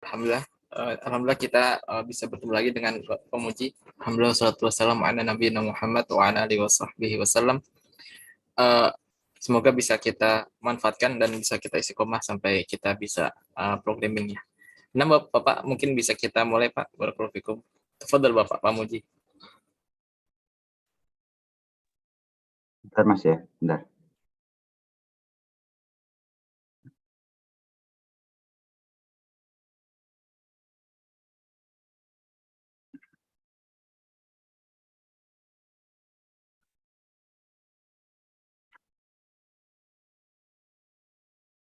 Alhamdulillah kita bisa bertemu lagi dengan pemuji. Alhamdulillah wassalatu wassalamu ala nabiyina Muhammad wa ala alihi wasallam. Semoga bisa kita manfaatkan dan bisa kita istiqomah sampai kita bisa programmingnya. Nah, Bapak mungkin bisa kita mulai, Pak. Barakallahu fikum. Tafadhal Bapak Muji. Bentar Mas ya, bentar.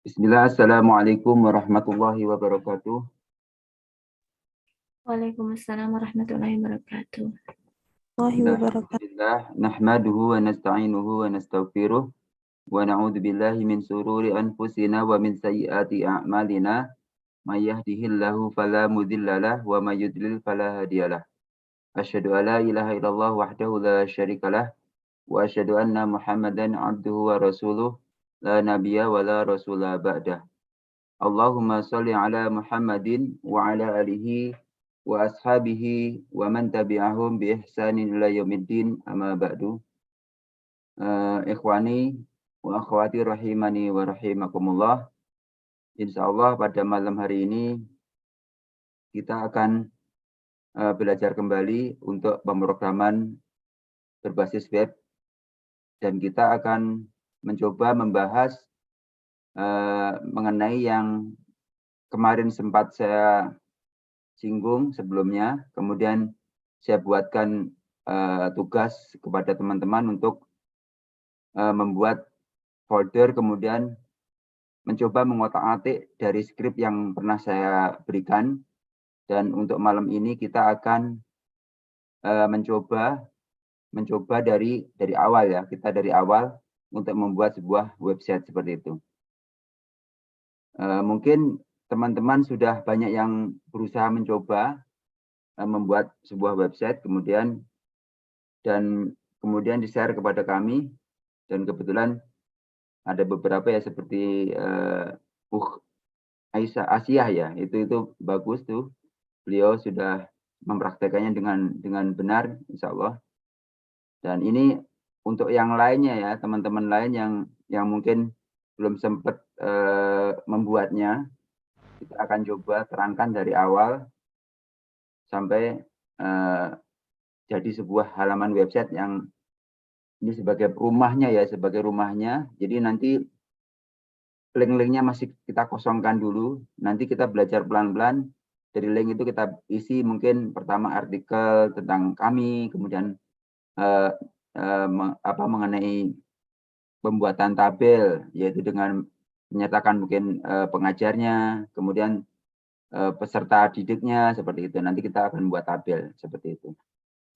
Bismillah, Assalamualaikum warahmatullahi wabarakatuh. Waalaikumsalam warahmatullahi wabarakatuh. Alhamdulillah, nahmaduhu wa nasta'inuhu wa nastaghfiruh wa na'udzu billahi min sururi anfusina wa min sayyiati a'malina. May yahdihillahu fala mudhillalah wa may yudlil fala hadiyalah. Asyhadu an la ilaha illallah wahdahu la syarikalah wa asyhadu anna Muhammadan abduhu wa rasuluh la nabiyya wa la rasula ba'dah. Allahumma shalli ala Muhammadin wa ala alihi wa ashabihi wa man tabi'ahum bi ihsanin ila yaumiddin, amma ba'du. Ikhwani wa akhwati rahimani wa rahimakumullah. Insyaallah pada malam hari ini kita akan belajar kembali untuk pemrograman berbasis web, dan kita akan mencoba membahas mengenai yang kemarin sempat saya singgung sebelumnya, kemudian saya buatkan tugas kepada teman-teman untuk membuat folder, kemudian mencoba mengotak-atik dari skrip yang pernah saya berikan. Dan untuk malam ini kita akan mencoba dari awal ya, kita dari awal untuk membuat sebuah website seperti itu. Mungkin teman-teman sudah banyak yang berusaha mencoba membuat sebuah website, kemudian di-share kepada kami, dan kebetulan ada beberapa ya seperti Aisyah Asyah ya, itu bagus tuh, beliau sudah mempraktekannya dengan benar insya Allah. Dan ini untuk yang lainnya ya, teman-teman lain yang mungkin belum sempat membuatnya, kita akan coba terangkan dari awal sampai jadi sebuah halaman website yang ini sebagai rumahnya ya, Jadi nanti link-linknya masih kita kosongkan dulu, nanti kita belajar pelan-pelan. Dari link itu kita isi mungkin pertama artikel tentang kami, kemudian mengenai pembuatan tabel, yaitu dengan menyatakan mungkin pengajarnya, kemudian peserta didiknya, seperti itu. Nanti kita akan buat tabel seperti itu.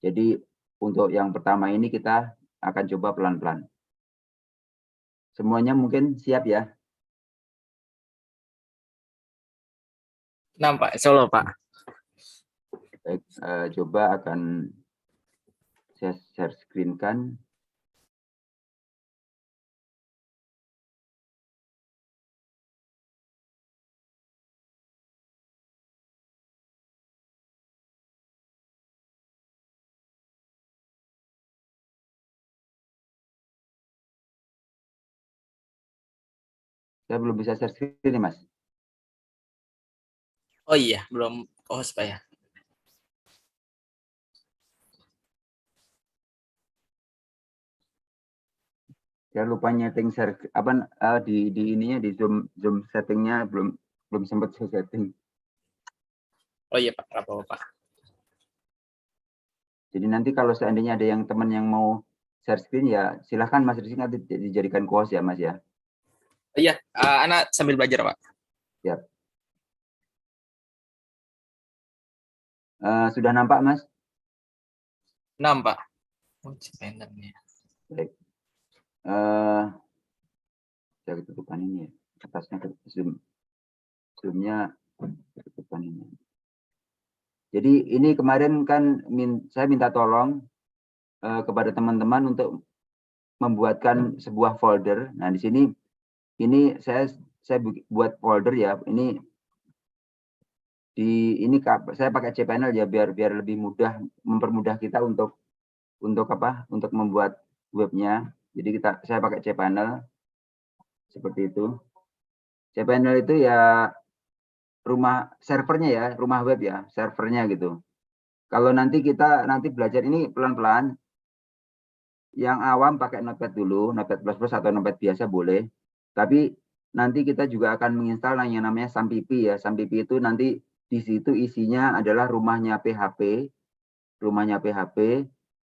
Jadi untuk yang pertama ini kita akan coba pelan-pelan. Semuanya mungkin siap ya? Nah, Pak, insya Allah, Pak. Baik, coba akan saya share screen kan. Saya belum bisa share screen nih, Mas. Oh iya, belum host, Pak ya. Saya lupa nyeting share di ininya, di Zoom settingnya belum sempat saya setting. Oh iya, Pak, apa-apa, Pak. Jadi nanti kalau seandainya ada yang teman yang mau share screen ya silahkan Mas Rizky nanti dijadikan co-host ya Mas ya. Oh iya, anak sambil belajar, Pak. Siap. Sudah nampak Mas? Nampak. Oh, pendennya. Baik. Saya ketutupan ini ya. Atasnya zoomnya ketutupan ini. Jadi ini kemarin kan saya minta tolong kepada teman-teman untuk membuatkan sebuah folder. Nah di sini ini saya buat folder ya. Ini ini saya pakai cPanel ya biar lebih mudah, mempermudah kita untuk membuat webnya. Jadi saya pakai cPanel seperti itu. cPanel itu ya rumah servernya ya, rumah web ya, servernya gitu. Kalau nanti kita belajar ini pelan-pelan, yang awam pakai Notepad dulu, Notepad++ atau Notepad biasa boleh. Tapi nanti kita juga akan menginstal yang namanya SAMPP ya. SAMPP itu nanti di situ isinya adalah rumahnya PHP.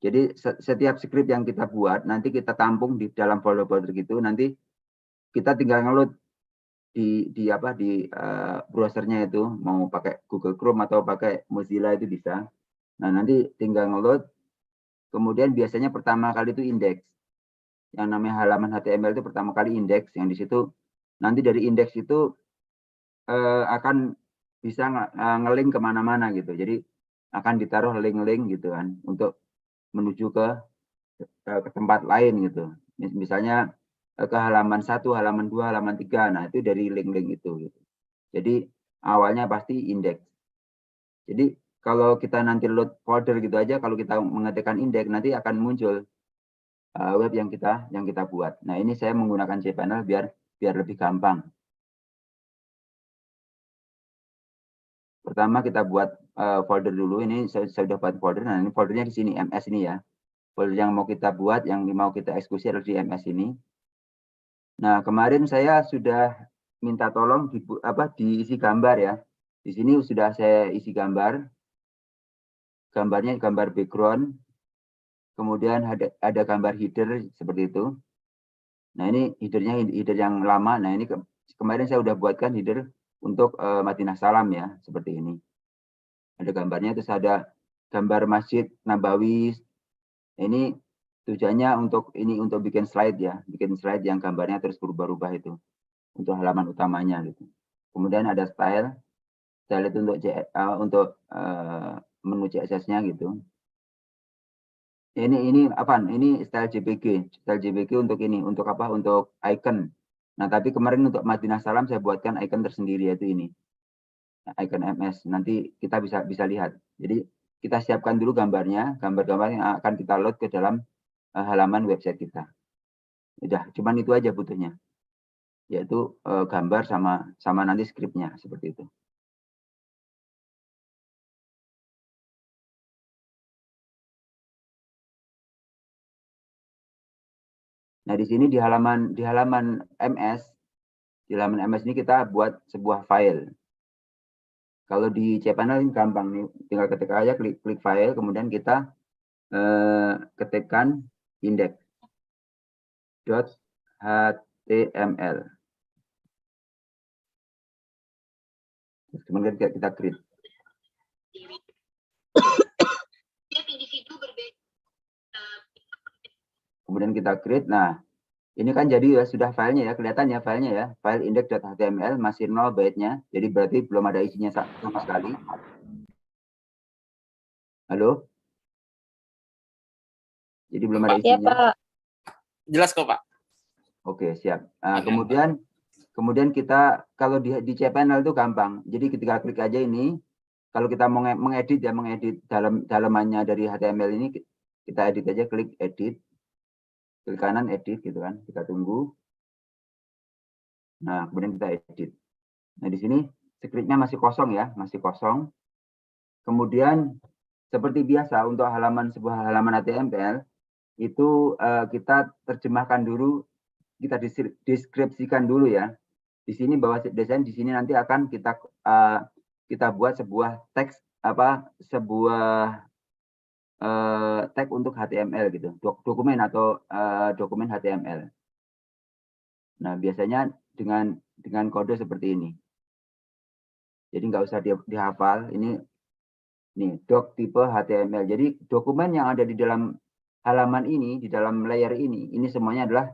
Jadi setiap script yang kita buat nanti kita tampung di dalam folder-folder gitu. Nanti kita tinggal ngeload di browsernya itu, mau pakai Google Chrome atau pakai Mozilla itu bisa. Nah, nanti tinggal ngeload. Kemudian biasanya pertama kali itu indeks. Yang namanya halaman HTML itu pertama kali indeks, yang di situ nanti dari indeks itu akan bisa nge-link kemana-mana gitu. Jadi akan ditaruh link-link gitu kan untuk menuju ke tempat lain gitu. Misalnya ke halaman 1, halaman 2, halaman 3. Nah, itu dari link-link itu gitu. Jadi awalnya pasti indeks. Jadi kalau kita nanti load folder gitu aja, kalau kita mengetikkan indeks nanti akan muncul web yang kita buat. Nah, ini saya menggunakan cPanel biar lebih gampang. Pertama kita buat folder dulu. Ini saya sudah buat folder. Nah, ini foldernya di sini, MS ini ya. Folder yang mau kita buat, yang mau kita eksekusi adalah di MS ini. Nah, kemarin saya sudah minta tolong diisi gambar ya. Di sini sudah saya isi gambar. Gambarnya gambar background. Kemudian ada gambar header seperti itu. Nah, ini headernya header yang lama. Nah, ini kemarin saya sudah buatkan header untuk Madinah Salam ya, seperti ini. Ada gambarnya, terus ada gambar Masjid Nabawi. Ini tujuannya untuk bikin slide ya, bikin slide yang gambarnya terus berubah-ubah itu untuk halaman utamanya gitu. Kemudian ada style itu untuk menu CSS-nya gitu. Ini apa? Ini style JPG untuk ini, untuk apa? Untuk icon. Nah, tapi kemarin untuk Madinah Salam saya buatkan icon tersendiri, yaitu ini, icon MS. Nanti kita bisa lihat. Jadi kita siapkan dulu gambar-gambar yang akan kita load ke dalam halaman website kita. Udah, cuman itu aja butuhnya, yaitu gambar sama nanti skripnya seperti itu. Nah, di sini di halaman MS, ini kita buat sebuah file. Kalau di cPanel ini gampang nih, tinggal ketik aja, klik file, kemudian kita ketikkan index.html. Kemudian kita create. Kemudian kita create. Nah, ini kan jadi ya sudah filenya ya, kelihatan ya filenya ya, file index.html masih 0 byte-nya, jadi berarti belum ada isinya sama sekali. Halo? Jadi belum ada isinya. Ya, Pak. Jelas kok, Pak. Oke, siap. Kemudian kita kalau di cPanel itu gampang. Jadi ketika klik aja ini, kalau kita mau mengedit dalamannya dari HTML ini, kita edit aja, klik edit. Klik kanan edit gitu kan, kita tunggu. Nah, kemudian kita edit. Nah, di sini script-nya masih kosong ya, masih kosong. Kemudian seperti biasa untuk sebuah halaman HTML itu kita terjemahkan dulu, kita deskripsikan dulu ya. Di sini bawah desain, di sini nanti akan kita buat sebuah teks sebuah tag untuk HTML gitu, dokumen atau dokumen HTML. Nah, biasanya dengan kode seperti ini. Jadi nggak usah dihafal. Ini doc tipe HTML. Jadi dokumen yang ada di dalam halaman ini, di dalam layer ini semuanya adalah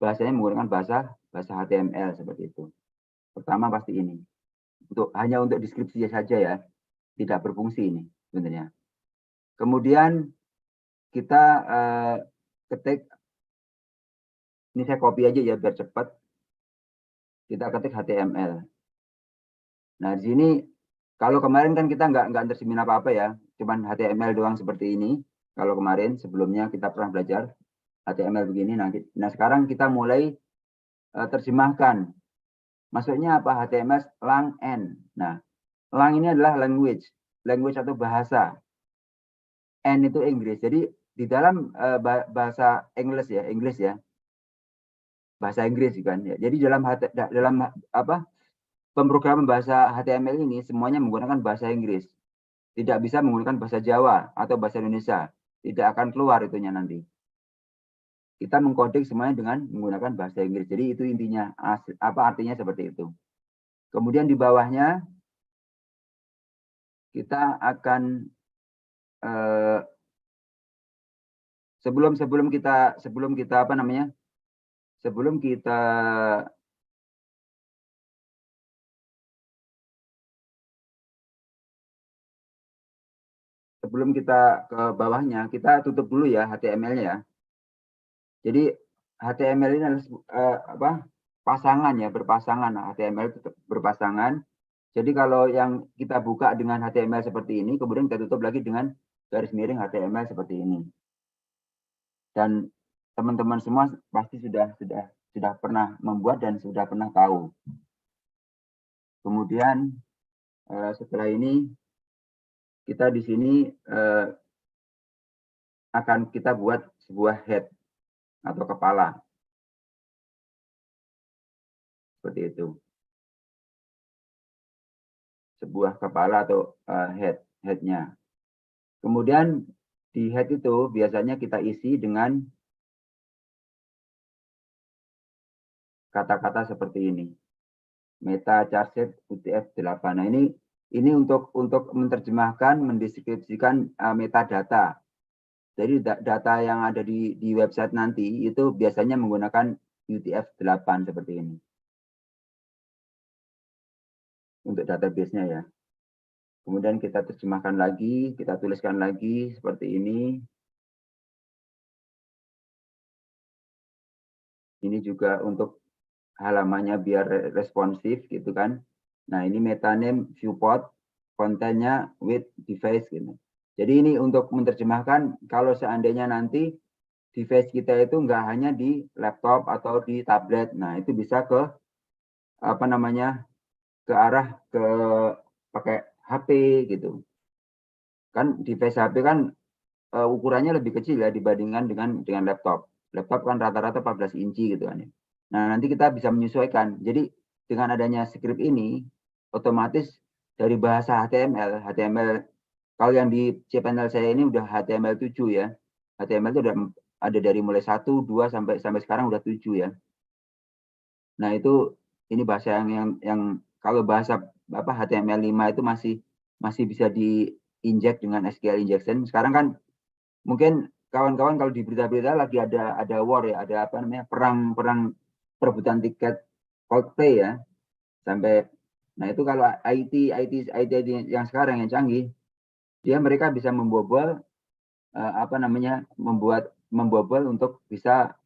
bahasanya menggunakan bahasa HTML seperti itu. Pertama pasti ini. Hanya untuk deskripsi saja ya, tidak berfungsi ini sebenarnya. Kemudian kita ketik, ini saya copy aja ya biar cepat. Kita ketik HTML. Nah, di sini Kalau kemarin kan kita nggak tersemin apa-apa ya, cuman HTML doang seperti ini. Kalau kemarin sebelumnya kita pernah belajar HTML begini. Nah sekarang kita mulai terjemahkan. Maksudnya apa? HTML lang n. Nah, lang ini adalah language atau bahasa. N itu Inggris. Jadi di dalam bahasa Inggris ya, bahasa Inggris kan ya. Jadi dalam apa? Pemrograman bahasa HTML ini semuanya menggunakan bahasa Inggris. Tidak bisa menggunakan bahasa Jawa atau bahasa Indonesia. Tidak akan keluar itunya nanti. Kita mengkodek semuanya dengan menggunakan bahasa Inggris. Jadi itu intinya, apa artinya seperti itu. Kemudian di bawahnya kita akan sebelum kita apa namanya? Sebelum kita ke bawahnya, kita tutup dulu ya HTML-nya ya. Jadi HTML ini adalah pasangan ya, berpasangan. HTML itu berpasangan. Jadi kalau yang kita buka dengan HTML seperti ini, kemudian kita tutup lagi dengan garis miring HTML seperti ini. Dan teman-teman semua pasti sudah pernah membuat dan sudah pernah tahu. Kemudian setelah ini kita di sini akan kita buat sebuah head atau kepala seperti itu, sebuah kepala atau headnya. Kemudian di head itu biasanya kita isi dengan kata-kata seperti ini, meta charset UTF-8. Nah ini untuk menerjemahkan, mendeskripsikan metadata. Jadi data yang ada di website nanti itu biasanya menggunakan UTF-8 seperti ini. Untuk database-nya ya. Kemudian kita terjemahkan lagi, kita tuliskan lagi seperti ini. Ini juga untuk halamannya biar responsif gitu kan. Nah ini metaname viewport, kontennya with device gitu. Jadi ini untuk menerjemahkan kalau seandainya nanti device kita itu nggak hanya di laptop atau di tablet. Nah itu bisa ke apa namanya, ke arah ke pakai HP gitu. Kan device HP kan ukurannya lebih kecil ya dibandingkan dengan laptop. Laptop kan rata-rata 14 inci gitu kan ya. Nah, nanti kita bisa menyesuaikan. Jadi dengan adanya script ini otomatis dari bahasa HTML kalau yang di cPanel saya ini udah HTML 7 ya. HTML itu udah ada dari mulai 1, 2 sampai sekarang udah 7 ya. Nah, itu ini bahasa yang kalau bahasa apa HTML5 itu masih bisa diinjek dengan SQL injection. Sekarang kan mungkin kawan-kawan kalau di berita-berita lagi ada war ya, ada apa namanya perang perebutan tiket Coldplay ya. Nah itu kalau IT yang sekarang yang canggih, mereka bisa membobol membobol untuk bisa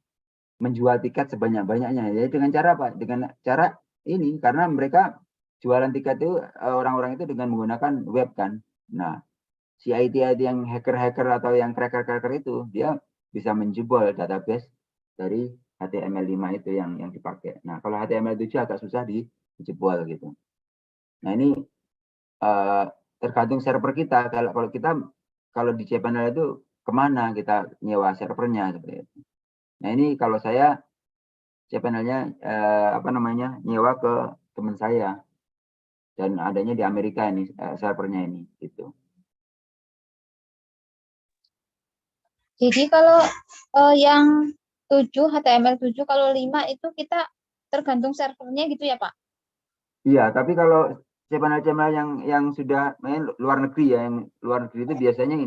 menjual tiket sebanyak-banyaknya. Jadi dengan cara apa? Dengan cara ini karena mereka jualan tiket itu orang-orang itu dengan menggunakan web kan. Nah, si IT yang hacker atau yang cracker itu dia bisa menjebol database dari HTML5 itu yang dipakai. Nah, kalau HTML7 agak susah dijebol gitu. Nah, ini tergantung server kita. Kalau di cPanel itu kemana kita nyewa servernya seperti itu. Nah, ini kalau saya cPanelnya nyewa ke teman saya dan adanya di Amerika ini servernya ini gitu. Jadi kalau yang 7 HTML7, kalau 5 itu kita tergantung servernya gitu ya Pak? Iya, tapi kalau cPanel yang sudah luar negeri ya, yang luar negeri itu biasanya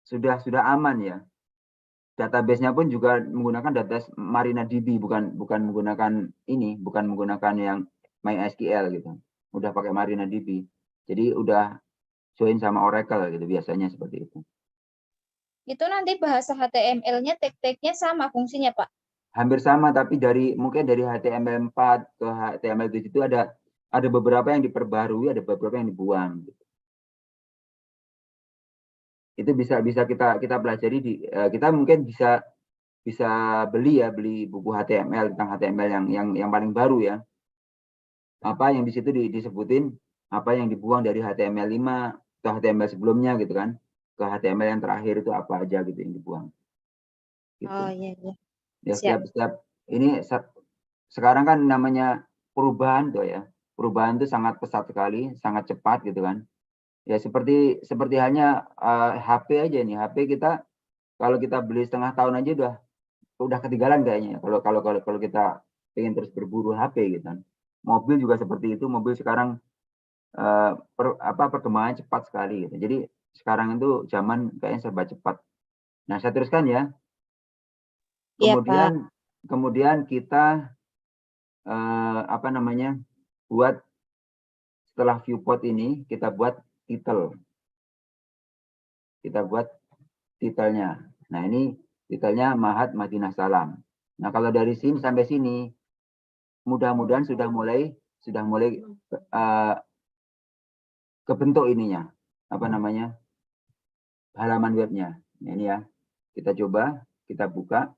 sudah aman ya. Database-nya pun juga menggunakan database MariaDB, bukan menggunakan yang MySQL gitu. Udah pakai MariaDB. Jadi udah join sama Oracle gitu biasanya seperti itu. Itu nanti bahasa HTML-nya tag-tagnya sama fungsinya Pak? hampir sama, tapi mungkin dari HTML4 ke HTML7 itu ada beberapa yang diperbarui, ada beberapa yang dibuang. Itu bisa kita pelajari kita mungkin bisa beli buku HTML tentang HTML yang paling baru ya. Apa yang di situ disebutin apa yang dibuang dari HTML5 atau HTML sebelumnya gitu kan, ke HTML yang terakhir itu apa aja gitu yang dibuang. Gitu. Oh iya iya. Ya Siap. setiap ini sekarang kan namanya perubahan tuh ya. Perubahan itu sangat pesat sekali, sangat cepat gitu kan. Ya seperti halnya HP aja nih. HP kita kalau kita beli setengah tahun aja udah ketinggalan kayaknya. Kalau kita ingin terus berburu HP gitu kan. Mobil juga seperti itu. Mobil sekarang perkembangannya cepat sekali gitu. Jadi sekarang itu zaman kayaknya serba cepat. Nah, saya teruskan ya. Iya, Pak. Kemudian kita buat setelah viewport ini kita buat title. Kita buat titelnya. Nah, ini titelnya Ma'had Madinah Salam. Nah, kalau dari sini sampai sini mudah-mudahan sudah mulai kebentuk ininya. Halaman webnya. Nah, ini ya. Kita coba, kita buka.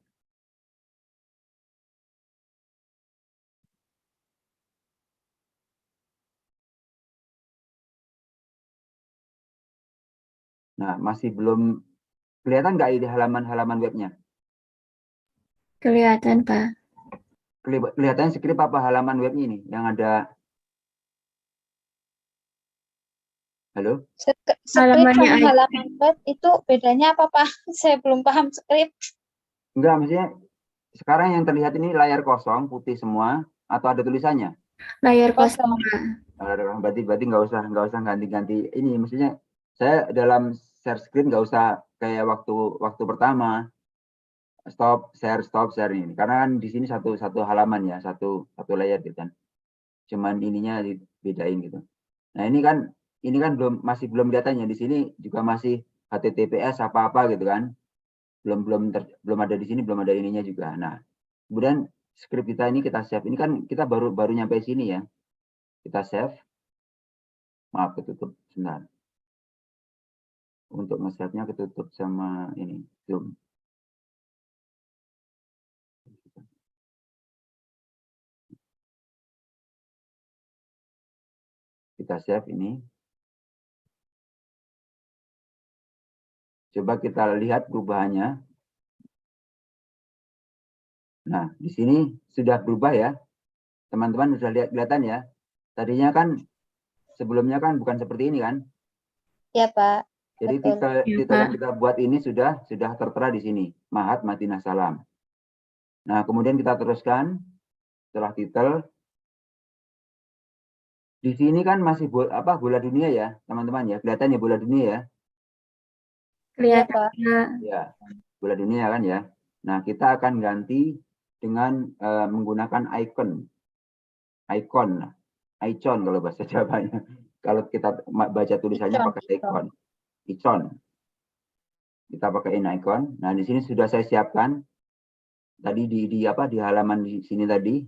Nah, masih belum kelihatan nggak ini halaman webnya? Kelihatan, Pak. Kelihatannya skrip apa halaman webnya ini? Yang ada... Halo? Skrip Halamannya sama aja. halaman web itu bedanya apa, Pak? Saya belum paham skrip. Enggak, maksudnya sekarang yang terlihat ini layar kosong, putih semua, atau ada tulisannya? Layar kosong, Berarti nggak usah ganti-ganti ini. Maksudnya saya dalam share screen nggak usah kayak waktu pertama stop share ini. Karena kan di sini satu halaman ya, satu layar gitu kan. Cuman ininya dibedain gitu. Nah, ini kan masih belum kelihatannya. Di sini juga masih HTTPS apa-apa gitu kan. Belum ada di sini, belum ada ininya juga. Nah, kemudian script kita ini kita save. Ini kan kita baru nyampe sini ya. Kita save. Maaf, ketutup sebentar. Untuk nge-save-nya ketutup sama ini Zoom. Kita save ini. Coba kita lihat perubahannya. Nah, di sini sudah berubah ya. Teman-teman sudah kelihatan ya. Tadinya kan sebelumnya kan bukan seperti ini kan. Ya, Pak. Jadi titel yang kita buat ini sudah tertera di sini. Ma'had Madinah Salam. Nah, kemudian kita teruskan setelah titel. Di sini kan masih bola dunia ya, teman-teman ya. Kelihatan ya bola dunia ya. kelihatan. Ya, bola dunia kan ya. Nah, kita akan ganti dengan menggunakan icon kalau bahasa Jawanya. Kalau kita baca tulisannya pakai icon. Kita pakai icon. Nah, di sini sudah saya siapkan. Tadi di halaman di sini tadi.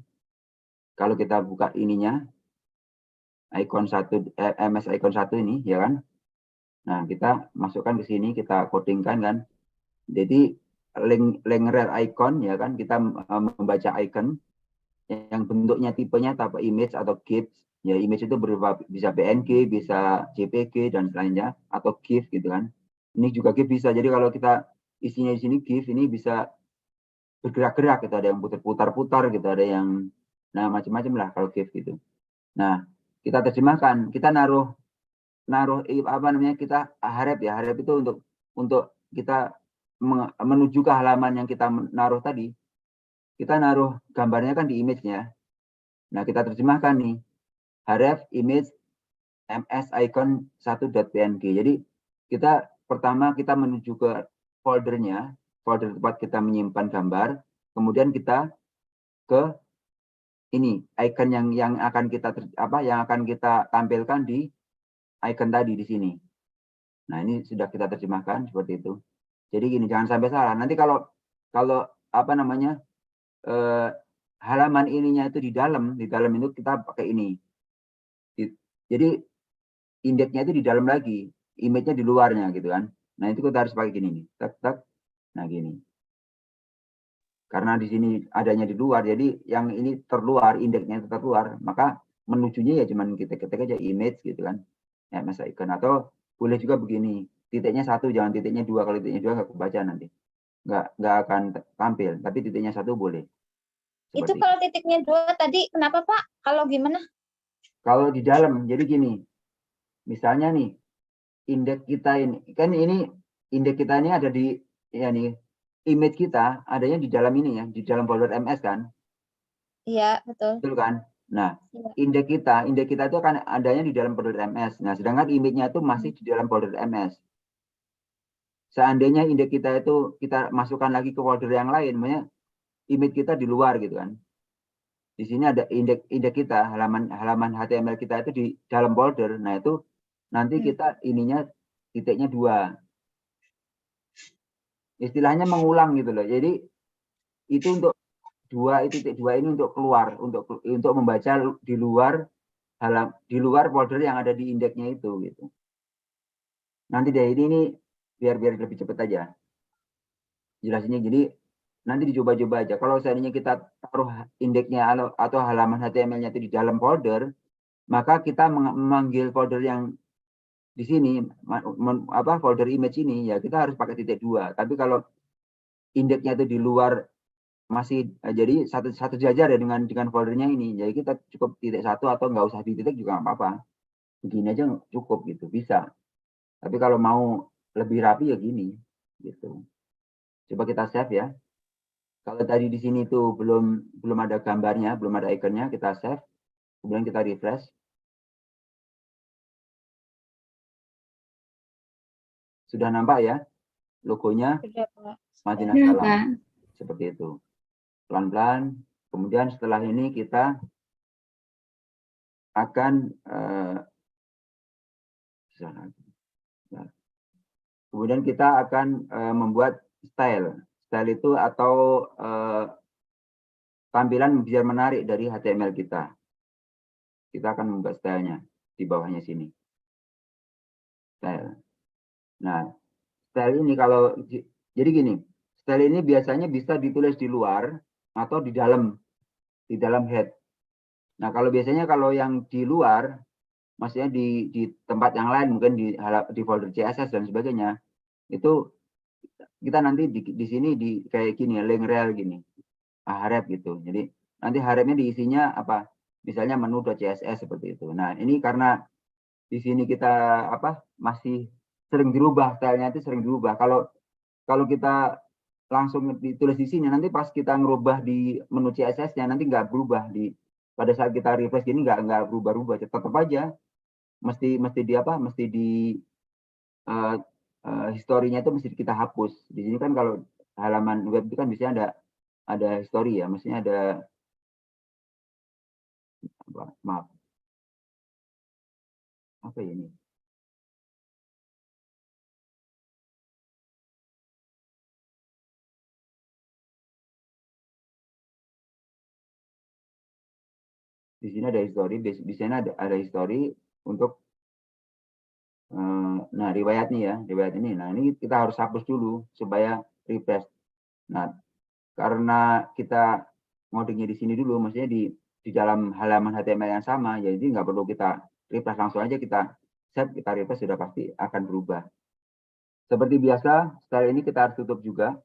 Kalau kita buka ininya, icon MS icon 1 ini, ya kan? Nah, kita masukkan ke sini, kita codingkan kan. Jadi link rare icon ya kan, kita membaca icon yang bentuknya tipenya tanpa image atau GIF. Ya, image itu berupa bisa PNG, bisa JPG dan lainnya, atau GIF gitu kan. Ini juga GIF bisa. Jadi kalau kita isinya di sini GIF, ini bisa bergerak-gerak gitu, ada yang putar-putar gitu, ada yang macam-macam lah kalau GIF gitu. Nah, kita terjemahkan, kita naruh kita harap itu untuk kita menuju ke halaman yang kita naruh tadi. Kita naruh gambarnya kan di image-nya. Nah, kita terjemahkan nih. Harap image ms icon 1.png. Jadi pertama kita menuju ke folder tempat kita menyimpan gambar, kemudian kita ke ini icon yang akan kita tampilkan di icon tadi di sini. Nah, ini sudah kita terjemahkan seperti itu. Jadi gini, jangan sampai salah. Nanti kalau halaman ininya itu di dalam itu kita pakai ini. Jadi indeksnya itu di dalam lagi, image-nya di luarnya gitu kan. Nah itu kita harus pakai gini nih, tak. Nah gini. Karena di sini adanya di luar, jadi yang ini terluar, indeksnya itu terluar, maka menujunya ya cuman kita ketik aja image gitu kan. Ya masa icon, atau boleh juga begini, titiknya 1, jangan titiknya 2. Kalau titiknya 2 nggak kebaca nanti, nggak akan tampil, tapi titiknya 1 boleh. Itu kalau titiknya 2 tadi kenapa Pak? Kalau gimana? Kalau di dalam, jadi gini, misalnya nih, indeks kita ini, kan ini indeks kita ini ada di, ya nih, image kita adanya di dalam ini ya, di dalam folder MS kan? Iya, betul. Betul kan? Nah, Ya. indeks kita itu akan adanya di dalam folder MS. Nah, sedangkan image-nya itu masih di dalam folder MS. Seandainya indeks kita itu kita masukkan lagi ke folder yang lain, makanya image kita di luar gitu kan. Di sini ada indeks kita, halaman HTML kita itu di dalam folder. Nah, itu nanti kita ininya titiknya 2. Istilahnya mengulang gitu loh. Jadi itu untuk titik 2 ini untuk keluar, untuk membaca di luar folder yang ada di indeksnya itu gitu. Nanti dari ini biar lebih cepat aja jelasinnya. Jadi nanti dicoba-coba aja. Kalau seandainya kita taruh indeksnya atau halaman HTML-nya itu di dalam folder, maka kita memanggil folder yang di sini, folder image ini, ya kita harus pakai titik 2. Tapi kalau indeksnya itu di luar, masih jadi satu jajar ya dengan foldernya ini. Jadi kita cukup titik 1 atau nggak usah di titik juga nggak apa-apa. Begini aja cukup gitu, bisa. Tapi kalau mau lebih rapi ya gini gitu. Coba kita save ya. Kalau tadi di sini tuh belum ada gambarnya, belum ada ikonnya, kita save. Kemudian kita refresh. Sudah nampak ya logonya? Madinah Salam. Seperti itu. Pelan-pelan. Kemudian setelah ini kita akan kemudian kita akan membuat style. Style itu atau tampilan biar menarik dari HTML kita. Kita akan membuat stylenya di bawahnya sini. Style. Nah, style ini kalau jadi gini, style ini biasanya bisa ditulis di luar atau di dalam head. Nah, kalau biasanya kalau yang di luar, maksudnya di tempat yang lain, mungkin di folder CSS dan sebagainya, itu kita nanti di sini di kayak gini, link rel gini, href gitu. Jadi nanti hrefnya diisinya apa? Misalnya menu.css seperti itu. Nah, ini karena di sini kita masih sering dirubah, stylenya itu sering dirubah. Kalau kita langsung ditulis di sini, nanti pas kita ngerubah di menu CSS-nya nanti nggak berubah. Pada saat kita refresh ini nggak berubah-ubah, tetap aja mesti di historinya itu mesti kita hapus. Di sini kan kalau halaman web itu kan biasanya ada history ya, maksudnya ada apa ya ini? Di sini ada history, di sana ada history untuk nah riwayat nih ya, riwayat ini. Nah ini kita harus hapus dulu supaya refresh. Nah karena kita ngodingnya di sini dulu, maksudnya di dalam halaman HTML yang sama, jadi nggak perlu kita refresh, langsung aja kita save, kita refresh sudah pasti akan berubah. Seperti biasa, style ini kita harus tutup juga.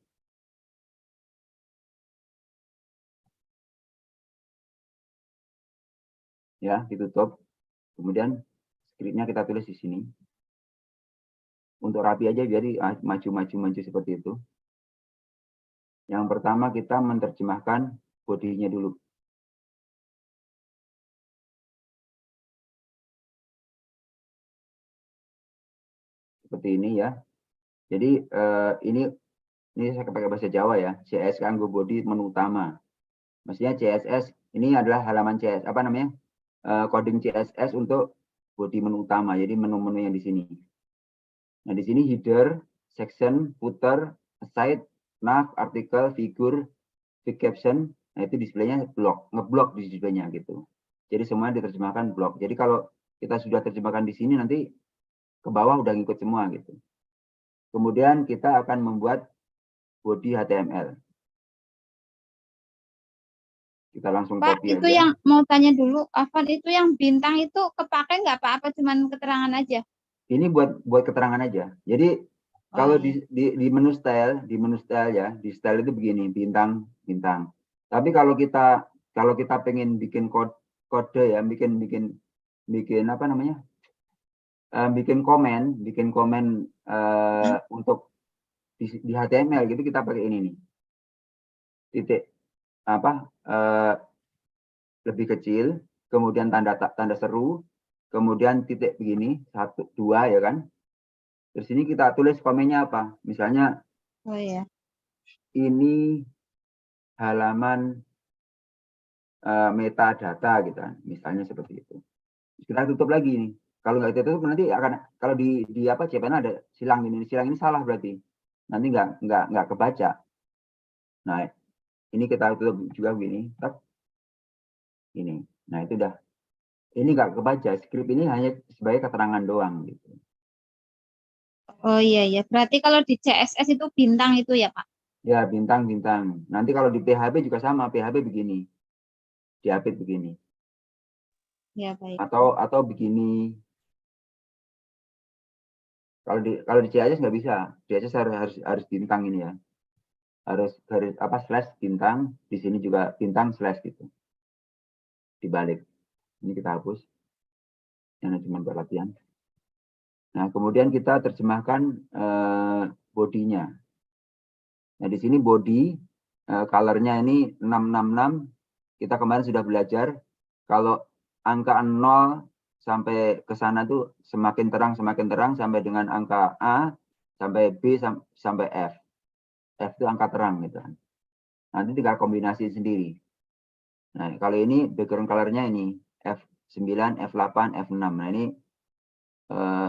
Ya, ditutup. Kemudian scriptnya kita tulis di sini. Untuk rapi aja, biar maju seperti itu. Yang pertama kita menerjemahkan bodinya dulu. Seperti ini ya. Jadi ini saya pakai bahasa Jawa ya. CSS kanggo body menu utama. Maksudnya CSS ini adalah halaman CSS, coding CSS untuk body menu utama. Jadi menu-menu yang di sini. Nah, di sini header, section, footer, aside, nav, artikel, figur, big caption, Nah, itu displaynya ngeblok di displaynya gitu. Jadi semuanya diterjemahkan blok. Jadi kalau kita sudah terjemahkan di sini, nanti ke bawah udah ngikut semua gitu. Kemudian kita akan membuat body HTML. Kita langsung Pak, copy itu aja. yang mau tanya dulu, Afan, itu yang bintang itu kepake nggak Pak? Apa cuman keterangan aja? Ini buat keterangan aja. Jadi Oh, kalau iya. di menu style ya, di style itu begini, bintang. Tapi kalau kita pengen bikin kode ya, bikin apa namanya? Bikin komen untuk di HTML gitu, kita pakai ini nih. Titik apa? Lebih kecil, kemudian tanda seru, kemudian titik begini, 1, 2 ya kan. Terus ini kita tulis komennya apa? Misalnya Oh iya. ini halaman metadata gitu kan, misalnya seperti itu. Kita tutup lagi nih. Kalau nggak kita tutup nanti akan, kalau di apa cpn ada silang ini salah berarti. Nanti nggak kebaca. Nah, ini kita tutup juga begini. Ini. Nah, itu udah. Ini nggak kebaca. Script ini hanya sebagai keterangan doang gitu. Oh iya ya. Berarti kalau di CSS itu bintang itu ya Pak? Ya, bintang. Nanti kalau di PHP juga sama, PHP begini. Diapit begini. Ya baik. Atau begini. Kalau di CSS nggak bisa. CSS harus bintang ini ya. Harus garis apa slash bintang, di sini juga bintang slash gitu. Dibalik. Ini kita hapus. Yang cuma buat latihan. Nah, kemudian kita terjemahkan bodinya. Nah, di sini body colornya ini 666. Kita kemarin sudah belajar kalau angka 0 sampai ke sana tuh semakin terang sampai dengan angka A sampai B sampai F. F itu angka terang gitu kan. Nanti tinggal kombinasi sendiri. Nah, kalau ini background colornya ini F9, F8, F6. Nah, ini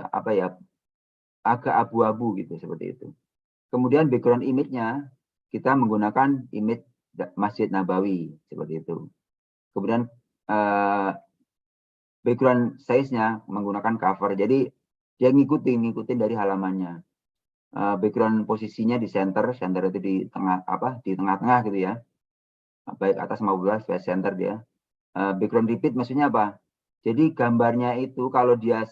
apa ya? Agak abu-abu gitu seperti itu. Kemudian background image-nya kita menggunakan image Masjid Nabawi seperti itu. Kemudian background size-nya menggunakan cover. Jadi dia ngikutin dari halamannya. Background posisinya di center itu di tengah-tengah gitu ya. Baik atas maupun bawah center dia. Background repeat maksudnya apa? Jadi gambarnya itu kalau dia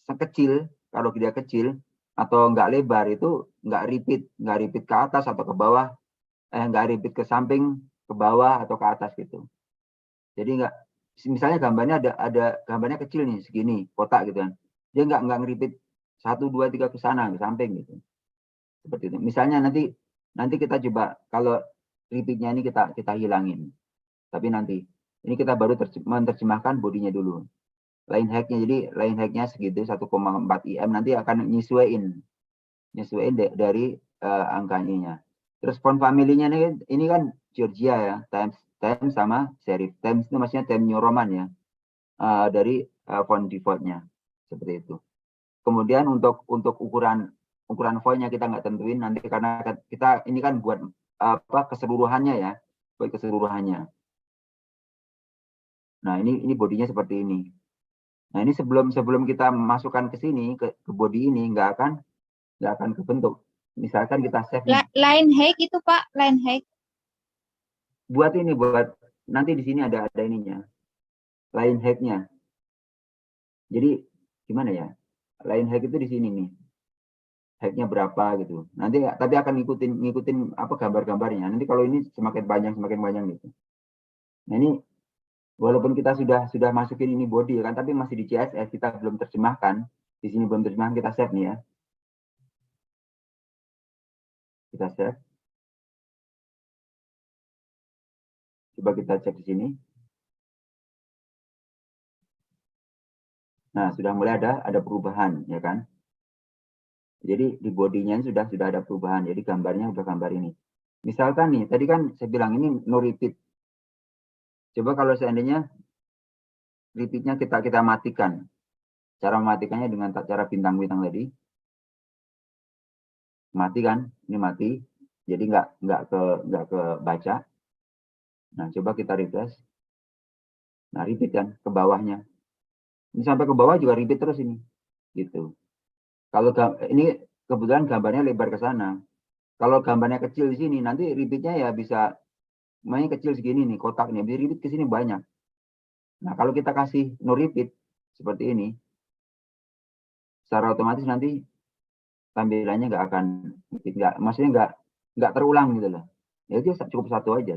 sekecil, kalau dia kecil atau nggak lebar itu nggak repeat ke atas atau ke bawah, nggak repeat ke samping, ke bawah atau ke atas gitu. Jadi nggak, misalnya gambarnya ada gambarnya kecil nih segini kotak gitu kan, dia nggak nge-repeat 1, 2, 3 ke sana ke samping gitu. Seperti itu. Misalnya nanti kita coba kalau repeatnya ini kita hilangin. Tapi nanti ini kita baru menerjemahkan bodinya dulu. Line hack-nya, jadi line hack-nya segitu 1,4 IM, nanti akan nyesuaiin dari angkanya. Terus font family-nya ini kan Georgia ya, Times sama serif. Times itu maksudnya Times New Roman ya, dari font default-nya seperti itu. Kemudian untuk ukuran fontnya kita nggak tentuin nanti karena kita ini kan buat keseluruhannya ya, buat keseluruhannya. Nah, ini bodinya seperti ini. Nah, ini sebelum kita masukkan ke sini ke body ini nggak akan kebentuk. Misalkan kita save line hack itu Pak, line hack. Buat nanti di sini ada ininya. Line hack-nya. Jadi gimana ya? Line hack itu di sini nih. Hack-nya berapa gitu. Nanti tapi akan ngikutin apa gambar-gambarnya. Nanti kalau ini semakin panjang gitu. Nah, ini walaupun kita sudah masukin ini body kan, tapi masih di CSS, kita belum terjemahkan. Di sini belum terjemahkan, kita save nih ya. Kita save. Coba kita cek di sini. Nah, sudah mulai ada perubahan, ya kan? Jadi di bodinya sudah ada perubahan. Jadi gambarnya udah gambar ini. Misalkan nih, tadi kan saya bilang ini no repeat. Coba kalau seandainya repeatnya kita matikan. Cara mematikannya dengan cara bintang-bintang tadi. Mati kan? Ini mati. Jadi nggak ke baca. Nah, coba kita refresh. Nah, repeat kan ke bawahnya. Ini sampai ke bawah juga repeat terus ini. Gitu. Kalau ini kebetulan gambarnya lebar ke sana. Kalau gambarnya kecil di sini, nanti repeatnya ya bisa mainnya kecil segini nih, kotaknya. Bisa repeat ke sini banyak. Nah, kalau kita kasih no repeat seperti ini, secara otomatis nanti tampilannya nggak akan, maksudnya nggak terulang gitu loh. Ya itu cukup satu aja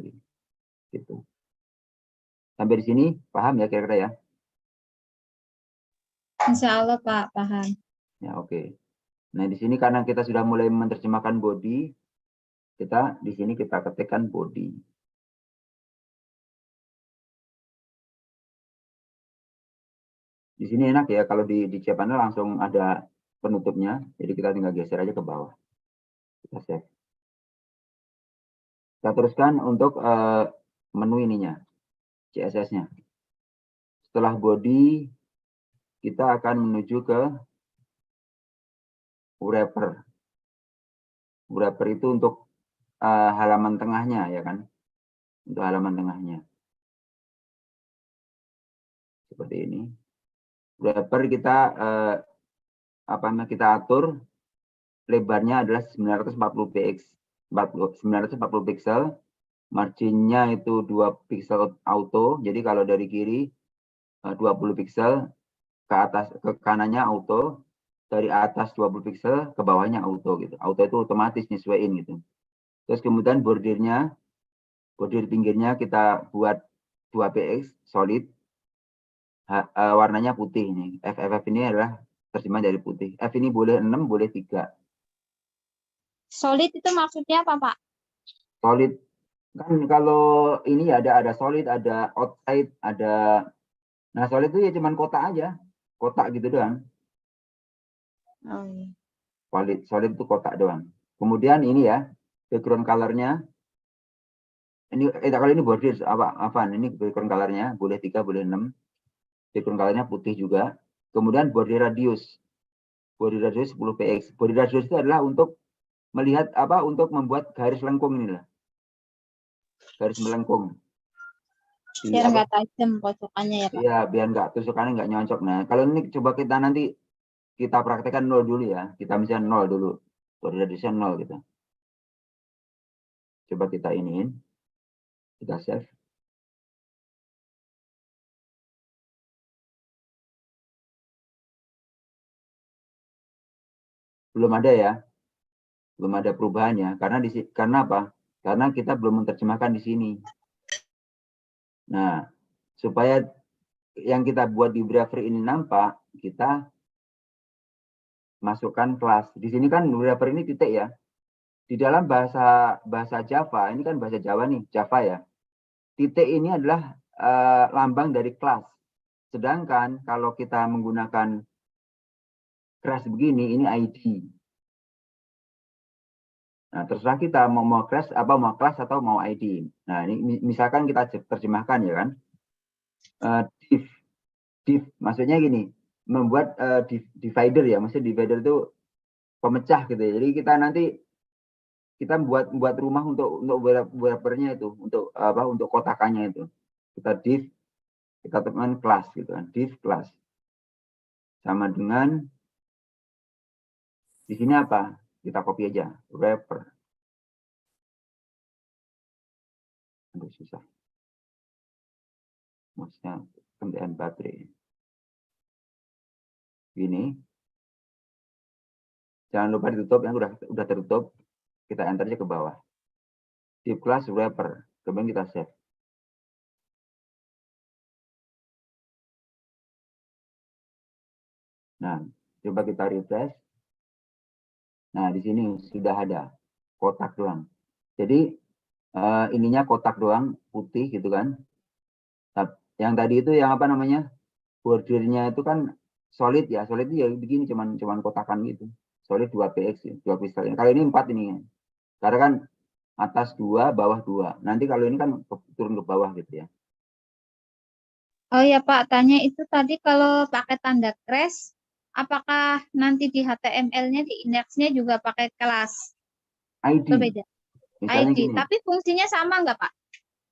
gitu. Sampai di sini paham ya kira-kira ya? Insya Allah Pak, paham. Ya oke. Nah di sini karena kita sudah mulai menerjemahkan body, kita di sini kita ketikkan body. Di sini enak ya kalau di Cpanel langsung ada penutupnya, jadi kita tinggal geser aja ke bawah. Kita save. Kita teruskan untuk menu ininya, CSS-nya. Setelah body, kita akan menuju ke wrapper. Wrapper itu untuk halaman tengahnya ya kan, untuk halaman tengahnya. Seperti ini. Wrapper kita kita atur lebarnya adalah 940 pixel, marginnya itu 2 pixel auto. Jadi kalau dari kiri 20 pixel, ke kanannya auto, dari atas 20 pixel ke bawahnya auto gitu. Auto itu otomatis nyesuaiin gitu. Terus kemudian border pinggirnya kita buat 2px solid. Warnanya putih ini. FFF ini adalah terjemahan dari putih. F ini boleh 6, boleh 3. Solid itu maksudnya apa Pak? Solid kan kalau ini ada solid, ada outside, ada. Nah solid itu ya cuman kotak aja, kotak gitu doang. Oh, iya. Solid itu kotak doang. Kemudian ini ya background colornya. Ini kalau ini border apa? Ini background colornya boleh 3, boleh 6. Background colornya putih juga. Kemudian border radius. Border radius 10 px. Border radius itu adalah untuk melihat untuk membuat garis lengkung ini lah. Garis melengkung. Biar nggak tajam pojokannya ya Pak. Iya, biar tusukannya nggak nyocok. Nah, kalau ini coba kita nanti kita praktekkan 0 dulu ya. Kita misalnya 0 dulu. Border radiusnya 0 gitu. Coba kita iniin. Kita save. Belum ada ya. Belum ada perubahannya. Karena apa? Karena kita belum menerjemahkan di sini. Nah, supaya yang kita buat di wrapper ini nampak, kita masukkan kelas. Di sini kan wrapper ini titik ya. Di dalam bahasa Java, ini kan bahasa Jawa nih, Java ya. Titik ini adalah lambang dari kelas. Sedangkan kalau kita menggunakan kelas begini, ini ID. Nah, terserah kita mau kelas atau mau ID. Nah, ini misalkan kita terjemahkan ya kan. Div maksudnya gini, membuat divider ya, maksudnya divider itu pemecah gitu ya. Jadi kita buat rumah untuk wrappernya itu, untuk kotakannya itu. Kita temukan kelas gitu kan, div kelas. Sama dengan di sini apa? Kita copy aja, wrapper. Aduh susah. Maksudnya kendaraan baterai. Gini. Jangan lupa ditutup, yang udah tertutup. Kita enter aja ke bawah. Div class wrapper. Kemudian kita save. Nah, coba kita refresh. Nah, di sini sudah ada kotak doang. Jadi ininya kotak doang, putih gitu kan. Yang tadi itu yang apa namanya? Bordernya itu kan solid ya. Solid itu ya begini, cuman kotakan gitu. Solid 2px ya, 2 pixel. Kalau ini 4 ini. Karena kan atas 2, bawah 2. Nanti kalau ini kan turun ke bawah gitu ya. Oh ya Pak, tanya itu tadi kalau pakai tanda crash, apakah nanti di HTML-nya, di index-nya juga pakai kelas? ID. Berbeda. Misalnya ID, gini. tapi fungsinya sama nggak Pak?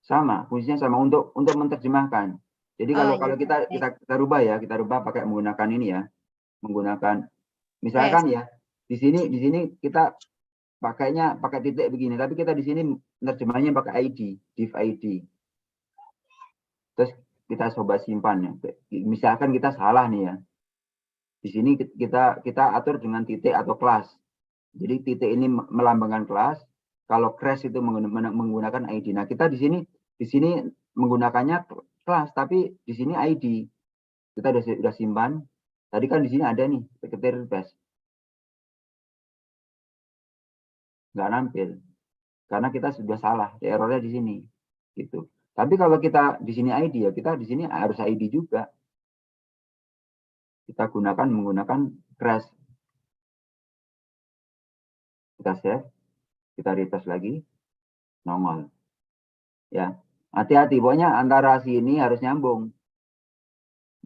Sama, fungsinya sama untuk menerjemahkan. Jadi kalau iya, kita rubah ya, kita rubah pakai menggunakan ini ya, menggunakan misalkan ya di sini kita pakainya pakai titik begini, tapi kita di sini menerjemahnya pakai ID, div ID. Terus kita coba simpan ya. Misalkan kita salah nih ya. Di sini kita atur dengan titik atau kelas. Jadi titik ini melambangkan kelas, kalau crash itu menggunakan ID. Nah, kita di sini menggunakannya kelas, tapi di sini ID. Kita sudah simpan. Tadi kan di sini ada nih, secretary request. Nggak nampil. Karena kita sudah salah, errornya di sini. Gitu. Tapi kalau kita di sini ID ya, kita di sini harus ID juga. Kita menggunakan crash. Kita save, kita refresh lagi, nongol. Ya, hati-hati, pokoknya antara sini harus nyambung.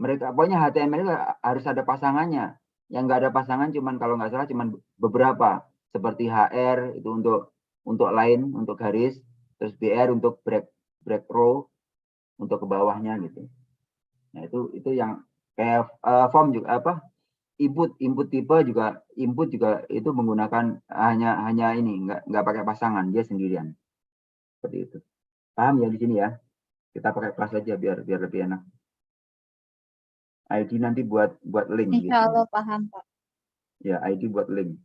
Mereka pokoknya HTML itu harus ada pasangannya. Yang nggak ada pasangan cuman kalau nggak salah cuman beberapa, seperti HR itu untuk line, untuk garis, terus BR untuk break row, untuk ke bawahnya gitu. Nah, itu yang kayak form juga input tipe juga itu menggunakan hanya ini, nggak pakai pasangan, dia sendirian. Seperti itu. Paham ya di sini ya? Kita pakai kelas aja biar lebih enak. ID nanti buat link. Insya Allah paham, Pak. Ya, ID buat link.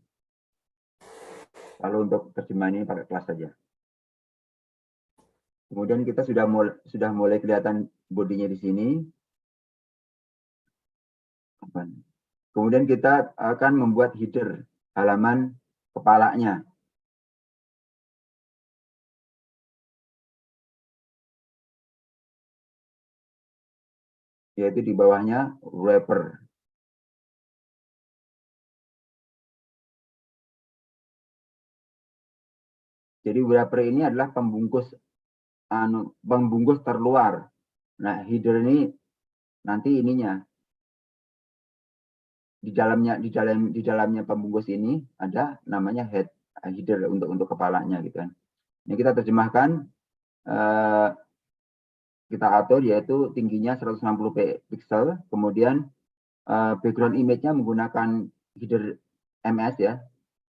Kalau untuk terjemahan ini pakai kelas saja. Kemudian kita sudah mulai kelihatan bodinya di sini. Kemudian kita akan membuat header halaman kepalanya. Yaitu di bawahnya wrapper. Jadi wrapper ini adalah pembungkus terluar. Nah, header ini nanti ininya di dalamnya pembungkus ini ada namanya header untuk kepalanya gitu kan. Ini kita terjemahkan, kita atur yaitu tingginya 160 pixel, kemudian background image-nya menggunakan header MS ya,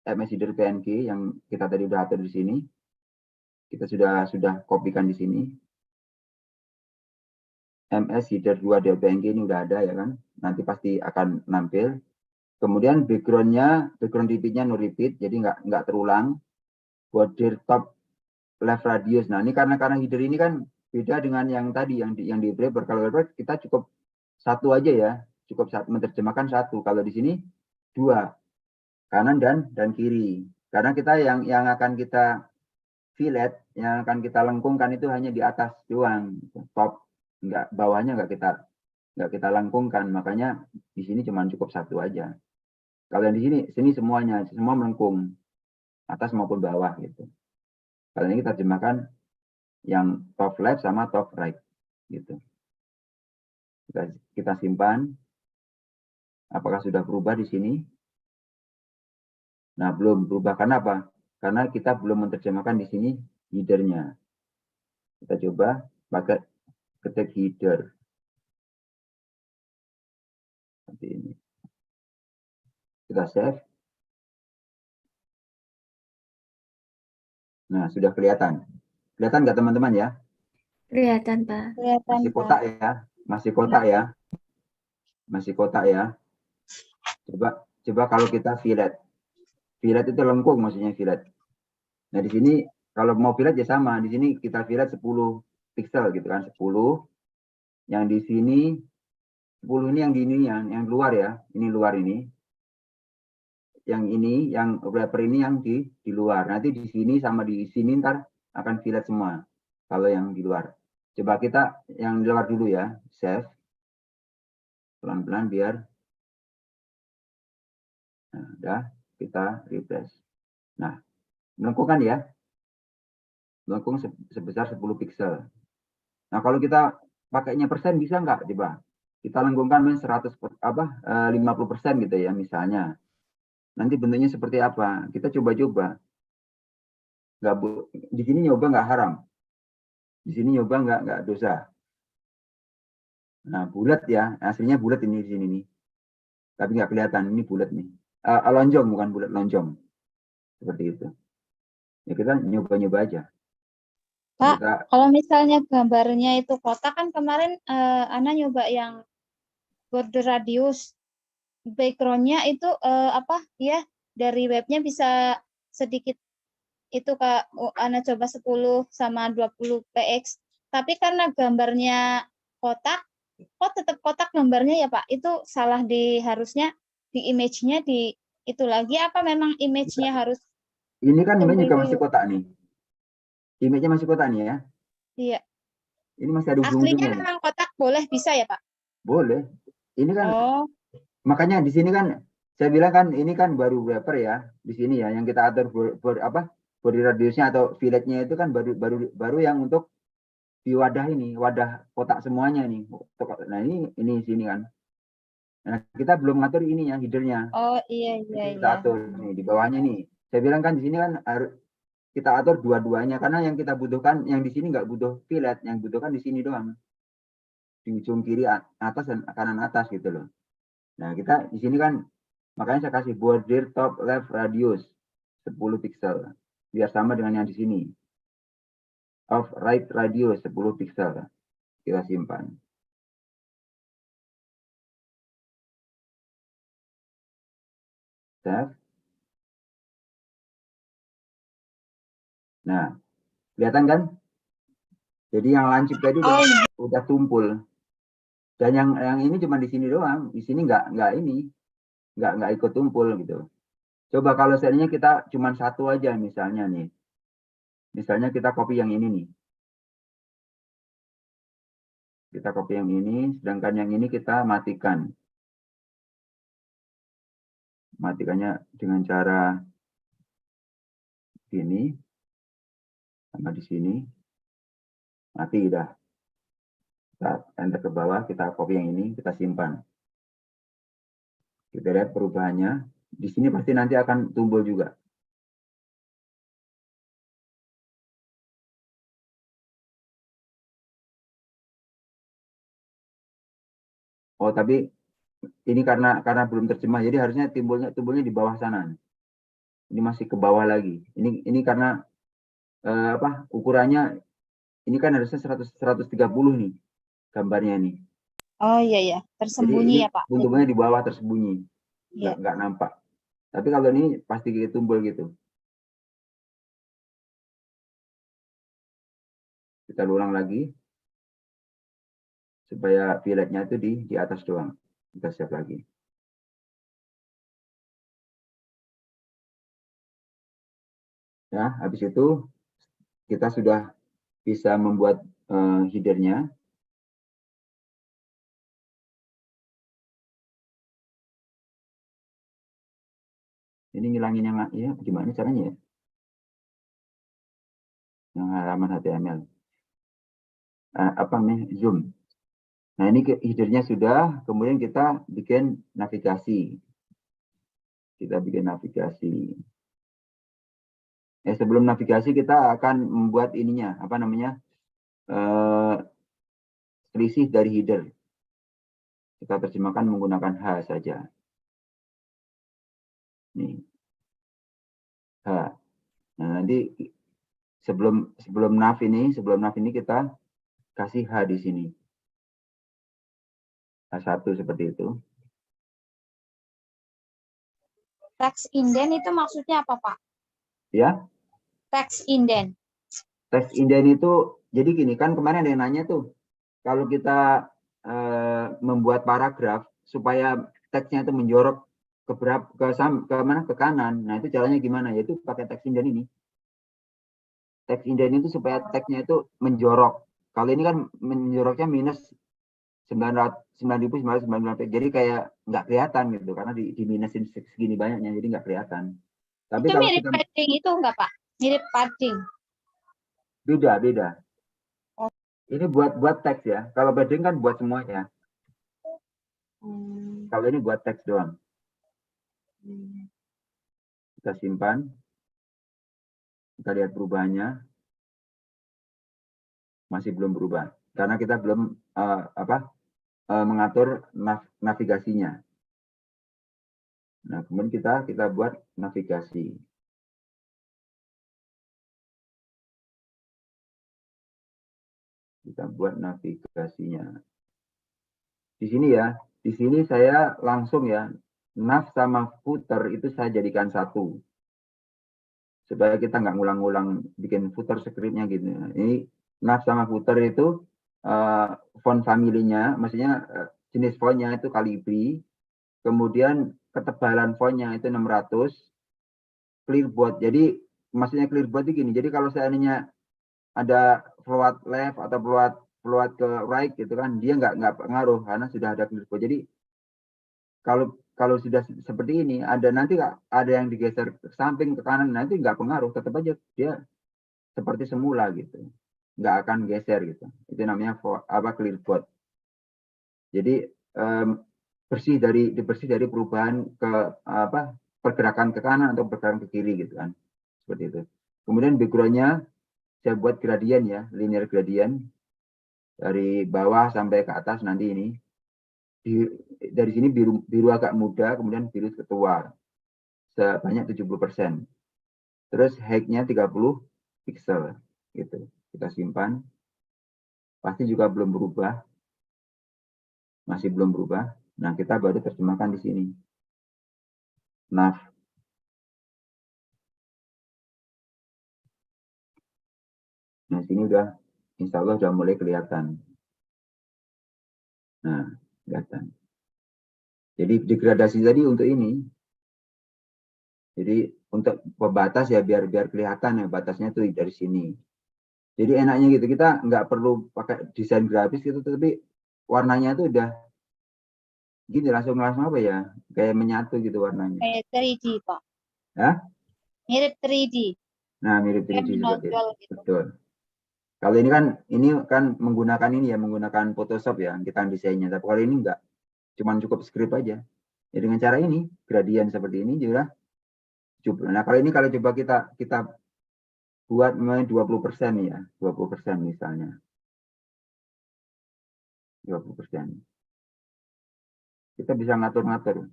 MS header PNG yang kita tadi sudah atur di sini. Kita sudah kopikan di sini. MS header 2 dari PNG ini udah ada ya kan, nanti pasti akan nampil. Kemudian background repeat-nya no repeat, jadi nggak terulang. Border top left radius. Nah, ini karena header ini kan beda dengan yang tadi yang di wrapper. Kalau wrapper kita cukup satu aja ya, cukup menerjemahkan satu. Kalau di sini dua, kanan dan kiri. Karena kita yang akan kita fillet, yang akan kita lengkungkan itu hanya di atas doang, top, bawahnya nggak kita lengkungkan. Makanya di sini cuma cukup satu aja. Kalau yang di sini semua melengkung, atas maupun bawah gitu. Kalau ini kita terjemahkan yang top left sama top right gitu. Kita simpan. Apakah sudah berubah di sini? Nah, belum berubah. Karena apa? Karena kita belum menerjemahkan di sini header-nya. Kita coba pakai ketik header. Seperti ini. Kita save. Nah, sudah kelihatan. Kelihatan nggak teman-teman ya? Kelihatan, Pak. Kelihatan, Masih Pak. kotak ya? Masih kotak ya? Masih kotak ya? Coba kalau kita fillet. Fillet itu lengkung maksudnya fillet. Nah, di sini kalau mau fillet ya sama. Di sini kita fillet 10 pixel gitu kan, 10. Yang di sini 10 ini yang luar ya. Ini luar ini. Yang wrapper ini yang di luar. Nanti di sini sama di sini ntar akan fillet semua. Kalau yang di luar. Coba kita yang di luar dulu ya. Save. Pelan-pelan biar. Nah, udah. Kita refresh. Nah, melengkungkan ya. Melengkung sebesar 10 pixel. Nah, kalau kita pakainya persen bisa nggak? Coba. Kita lengkungkan 50% gitu ya misalnya. Nanti bentuknya seperti apa? Kita coba-coba. Di sini nyoba nggak haram. Di sini nyoba nggak dosa. Nah, bulat ya, aslinya bulat ini di sini nih. Tapi nggak kelihatan, ini bulat nih. Lonjong, bukan bulat, lonjong. Seperti itu. Ya kita nyoba-nyoba aja. Pak, Kita, kalau misalnya gambarnya itu kotak kan kemarin Ana nyoba yang border radius. Backgroundnya itu apa ya, dari webnya bisa sedikit itu Kak, Ana coba 10 sama 20 px. Tapi karena gambarnya kotak, kok tetap kotak gambarnya ya Pak? Itu salah di harusnya di image-nya di itu lagi apa memang image-nya harus ini kan image tumpul juga masih dulu? kotak nih. Image-nya masih kotak nih ya. Iya. Ini masih ada Aslinya ujung-ujungnya nih. memang kotak boleh bisa ya Pak? Boleh. Ini kan Oh, makanya di sini kan saya bilang kan ini kan baru wrapper ya. Di sini ya yang kita atur body radiusnya atau filletnya itu kan baru yang untuk di wadah ini, wadah kotak semuanya nih. Nah, ini sini kan. Nah, kita belum ngatur ininya, headernya. oh iya Itu iya kita iya. atur nih di bawahnya nih. Saya bilang kan di sini kan harus kita atur dua-duanya karena yang kita butuhkan yang di sini nggak butuh fillet, yang butuhkan di sini doang. Di ujung kiri atas dan kanan atas gitu loh. Nah, kita di sini kan makanya saya kasih border top left radius 10 pixel biar sama dengan yang di sini. Of right radius 10 pixel. Kita simpan. Save. Nah, kelihatan kan? Jadi yang lancip tadi udah tumpul. Dan yang ini cuma di sini doang. Di sini nggak ini, nggak ikut tumpul gitu. Coba kalau seandainya kita cuma satu aja misalnya nih. Misalnya kita copy yang ini nih. Kita copy yang ini, sedangkan yang ini kita matikan. Matikannya dengan cara ini, sama di sini. Mati dah. Kita enter ke bawah, kita copy yang ini, kita simpan. Kita lihat perubahannya. Di sini pasti nanti akan tumpul juga. Oh, tapi ini karena belum terjemah, jadi harusnya tumbulnya di bawah sana. Ini masih ke bawah lagi. Ini karena ukurannya ini kan harusnya 130 nih gambarnya ini. Oh iya ya, Jadi tersembunyi ini ya Pak. tumbulnya di bawah tersembunyi, Iya. nggak nampak. Tapi kalau ini pasti tumbul gitu. Kita ulang lagi supaya filletnya itu di atas doang. Kita save lagi. Ya, habis itu kita sudah bisa membuat headernya. Ini ngilangin yang ya gimana caranya ya? Yang halaman HTML. Apa nih zoom. Nah, ini headernya sudah, kemudian kita bikin navigasi. Kita bikin navigasi. Sebelum navigasi kita akan membuat ininya, apa namanya? Selisih dari header. Kita terjemahkan menggunakan H saja. Nih. H. Nah, nanti sebelum nav ini kita kasih H di sini. H1 seperti itu. Text indent itu maksudnya apa Pak? Ya. Text indent. Text indent itu jadi gini kan kemarin ada yang nanya tuh kalau kita membuat paragraf supaya teksnya itu menjorok ke kanan. Nah, itu caranya gimana? Yaitu pakai text indent ini. Text indent itu supaya teksnya itu menjorok. Kalau ini kan menjoroknya minus 9.999. Jadi kayak nggak kelihatan gitu karena di minusin segini banyaknya jadi nggak kelihatan. Tapi Itu kalau mirip kita padding itu enggak Pak? Mirip padding. beda. Ini buat teks ya. Kalau padding kan buat semuanya. Kalau ini buat teks doang. Kita simpan. Kita lihat perubahannya. masih belum berubah karena kita belum mengatur navigasinya. Nah, kemudian kita buat navigasi. Kita buat navigasinya. Di sini ya, di sini saya langsung ya, nav sama footer itu saya jadikan satu. Supaya kita nggak ngulang-ngulang bikin footer scriptnya gitu. Ini nav sama footer itu font family-nya, maksudnya jenis fontnya itu Calibri, kemudian ketebalan fontnya itu 600, clearboard. Jadi maksudnya clearboard itu gini, jadi kalau seandainya ada float left atau float ke right gitu kan, dia nggak pengaruh karena sudah ada clearboard. Jadi kalau sudah seperti ini, ada nanti ada yang digeser ke samping ke kanan, nanti nggak pengaruh, tetap aja dia seperti semula gitu, nggak akan geser gitu. Itu namanya clearboard. Jadi bersih dari perubahan ke pergerakan ke kanan atau pergerakan ke kiri gitu kan, seperti itu. Kemudian backgroundnya saya buat gradien ya, linear gradient dari bawah sampai ke atas nanti ini. Dari sini biru agak muda, kemudian biru ketua sebanyak 70%. Terus height-nya 30 pixel gitu. Kita simpan. Pasti juga belum berubah. Masih belum berubah. Nah, kita baru terjemahkan di sini. Nav. Nah, sini udah insya Allah udah mulai kelihatan. Nah, kelihatan. Jadi degradasi tadi untuk ini. Jadi untuk pembatas ya biar kelihatan ya batasnya tuh dari sini. Jadi enaknya gitu, kita nggak perlu pakai desain grafis gitu, tapi warnanya tuh udah gini langsung apa ya, kayak menyatu gitu warnanya. Kayak 3D, Pak. Hah? Mirip 3D. Nah, mirip 3D seperti itu. Gitu. Betul. Kalau ini kan menggunakan Photoshop ya, kita desainnya. Tapi kalau ini enggak, cuman cukup script aja. Ya, dengan cara ini, gradien seperti ini juga cukup. Nah, kalau coba kita buat 20% ya, 20% misalnya. 20%. Kita bisa ngatur-ngatur.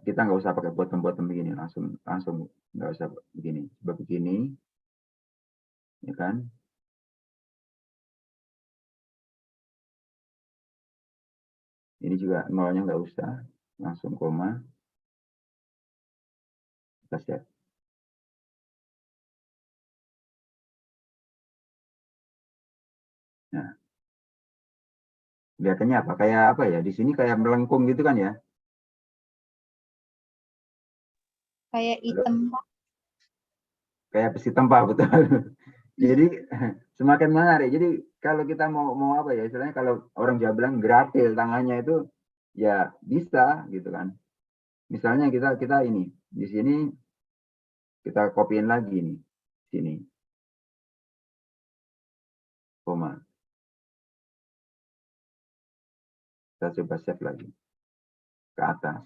Kita nggak usah pakai bottom begini, langsung nggak usah begini. Coba begini, ya kan? Ini juga nolnya nggak usah, langsung koma. Kita set. Nah, kelihatannya apa? Kayak apa ya? Di sini kayak melengkung gitu kan ya? Kayak hitam, Pak. Kayak besi tempat, betul. Jadi semakin menarik. Jadi kalau kita mau apa ya? Istilahnya kalau orang Jawa bilang gratil tangannya itu ya bisa gitu kan. Misalnya kita ini di sini kita copyin lagi nih sini. Koma. Kita coba save lagi ke atas.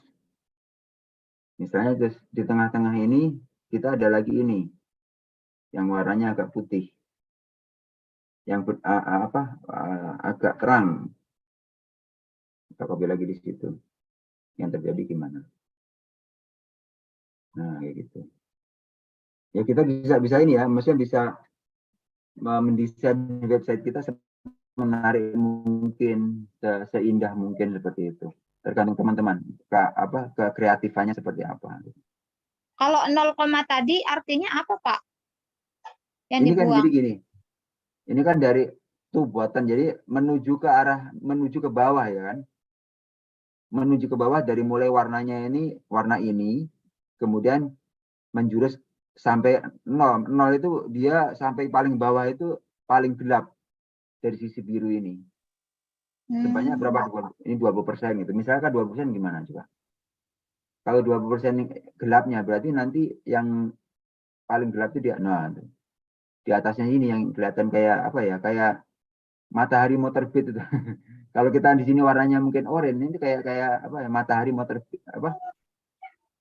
Misalnya di tengah-tengah ini kita ada lagi ini yang warnanya agak putih, yang agak terang. Kita copy lagi di situ. Yang terjadi gimana? Nah, kayak gitu. Ya kita bisa ini ya, maksudnya bisa mendesain website kita menarik mungkin, seindah mungkin seperti itu. Tergantung teman-teman ke kreatifannya seperti apa. Kalau 0, tadi artinya apa, Pak? Yang ini dibuang. Kan jadi gini. Ini kan dari tuh buatan, jadi menuju ke bawah ya kan. Menuju ke bawah dari mulai warnanya ini, warna ini, kemudian menjurus sampai 0. 0 itu dia sampai paling bawah itu paling gelap dari sisi biru ini. Sebanyak berapa? Ini 20% gitu. Misalkan 20% gimana coba? Kalau 20% gelapnya berarti nanti yang paling gelap itu dia, nah di atasnya ini yang kelihatan kayak apa ya? Kayak matahari mau terbit itu. Kalau kita di sini warnanya mungkin oranye, ini kayak apa ya? Matahari mau terbit apa?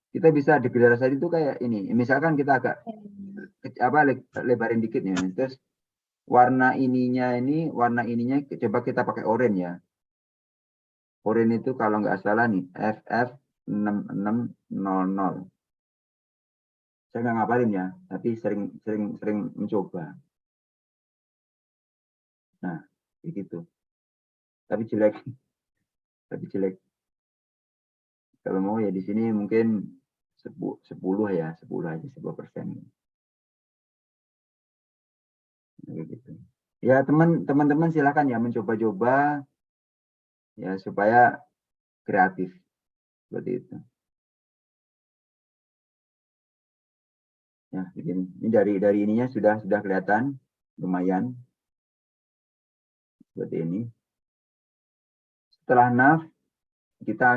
Kita bisa degradasi itu kayak ini. Misalkan kita agak lebarin dikit ya. Terus warna ininya coba kita pakai oranye ya. Oranye itu kalau nggak salah nih FF6600. Saya nggak ngapalin ya, tapi sering mencoba. Nah, begitu. Tapi jelek. Kalau mau ya di sini mungkin 10 ya, 10 aja, 10%. Gitu. Ya teman-teman silakan ya mencoba-coba ya supaya kreatif seperti itu. Ya, begini. Ini dari ininya sudah kelihatan lumayan seperti ini. Setelah nav kita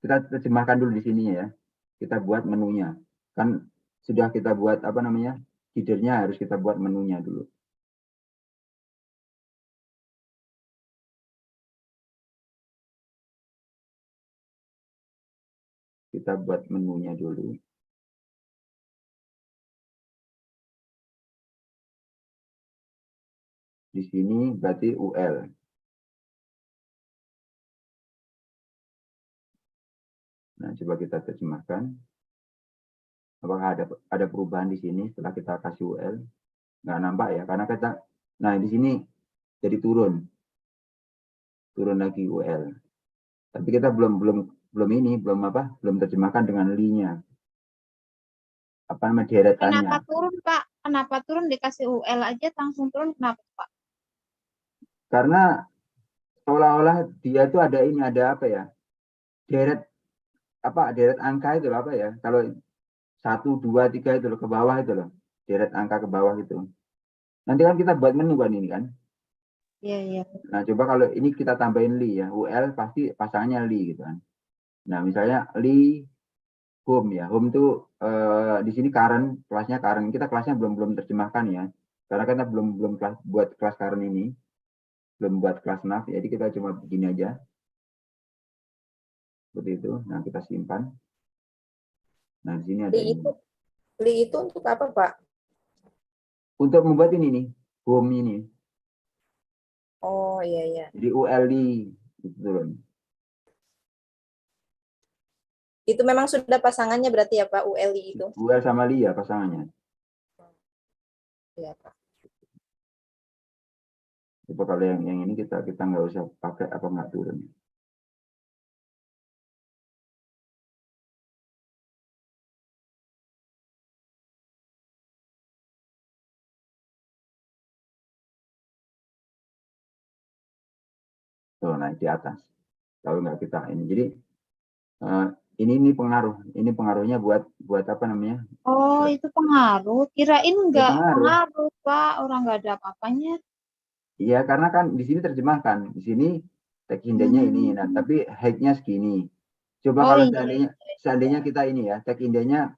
terjemahkan dulu di sini ya. Kita buat menunya. Kan sudah kita buat apa namanya? Feedernya harus kita buat menunya dulu. Kita buat menunya dulu. Di sini berarti UL. Nah, coba kita terjemahkan. Apakah ada perubahan di sini setelah kita kasih UL? Nggak nampak ya, karena nah di sini jadi turun lagi UL. Tapi kita belum terjemahkan dengan li-nya. Apa namanya deretannya? Kenapa turun, Pak? Kenapa turun dikasih UL aja langsung turun? Kenapa, Pak? Karena seolah-olah dia itu ada apa ya? Deret angka itu loh, apa ya? Kalau 1, 2, 3 itu loh ke bawah itu loh. Deret angka ke bawah itu. Nanti kan kita buat menu kan ini kan? Iya, iya. Nah, coba kalau ini kita tambahin li ya. UL pasti pasangannya li gitu kan. Nah, misalnya li home ya. Home itu di sini current, kelasnya current. Kita kelasnya belum terjemahkan ya. Karena kita belum buat kelas current ini. Belum buat kelas nav, jadi kita cuma begini aja. Seperti itu. Nah, kita simpan. Nah, di sini ada ini. Li itu untuk apa, Pak? Untuk membuat ini nih, home ini. Oh, iya, iya. Jadi ULD itu turun. Itu memang sudah pasangannya berarti ya, Pak, ULI itu? UL sama li ya pasangannya. Iya, Pak. Coba kalau yang ini kita nggak usah pakai apa nggak turun. Tuh, naik di atas. Kalau nggak kita ini. Jadi ini pengaruh. Ini pengaruhnya buat apa namanya? Oh, itu pengaruh. Kirain nggak pengaruh. pengaruh, Pak. Orang nggak ada apa-apanya. Iya, karena kan di sini terjemahkan. Di sini tag indenya ini. Nah, tapi height-nya segini. Coba kalau seandainya kita ini ya, tag indenya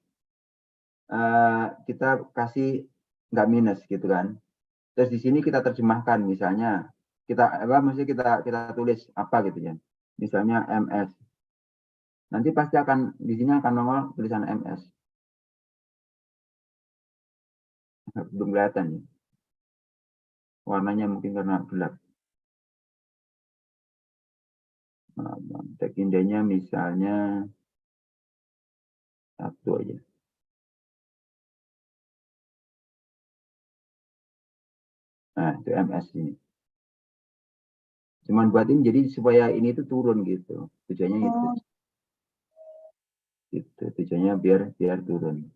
kita kasih nggak minus gitu kan. Terus di sini kita terjemahkan misalnya kita tulis apa gitu ya. Misalnya MS. Nanti pasti di sini akan nongol tulisan MS. Belum kelihatan ya. Warnanya mungkin karena gelap. Tag indenya misalnya 1 aja. Nah, itu MS ini. Cuman buat ini jadi supaya ini tuh turun gitu. Tujuannya itu. Gitu. Tujuannya biar turun.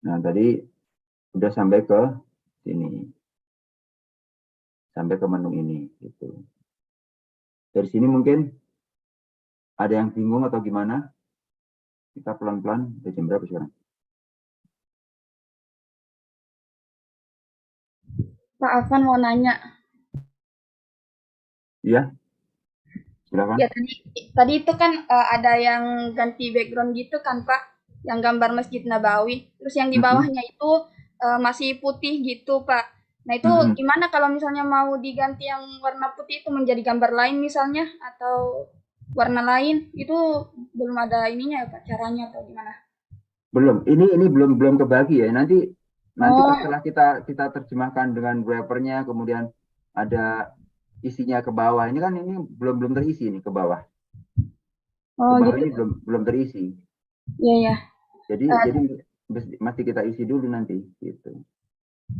Nah, tadi udah sampai ke sini. Sampai ke menu ini gitu. Dari sini mungkin ada yang bingung atau gimana? Kita pelan-pelan. Udah jam berapa sekarang? Pak Afan mau nanya. Iya. Silakan. Ya tadi itu kan ada yang ganti background gitu kan Pak, yang gambar Masjid Nabawi. Terus yang di bawahnya itu masih putih gitu Pak. Nah, itu Mhm. gimana kalau misalnya mau diganti yang warna putih itu menjadi gambar lain misalnya, atau warna lain, itu belum ada ininya ya Pak, caranya atau gimana? Belum, ini belum kebagi ya. Nanti Oh, setelah kita terjemahkan dengan wrappernya, kemudian ada isinya ke bawah. Ini kan ini belum terisi nih ke bawah. Ke oh bawah gitu. ini belum terisi. Iya, ya. Jadi masih kita isi dulu nanti gitu.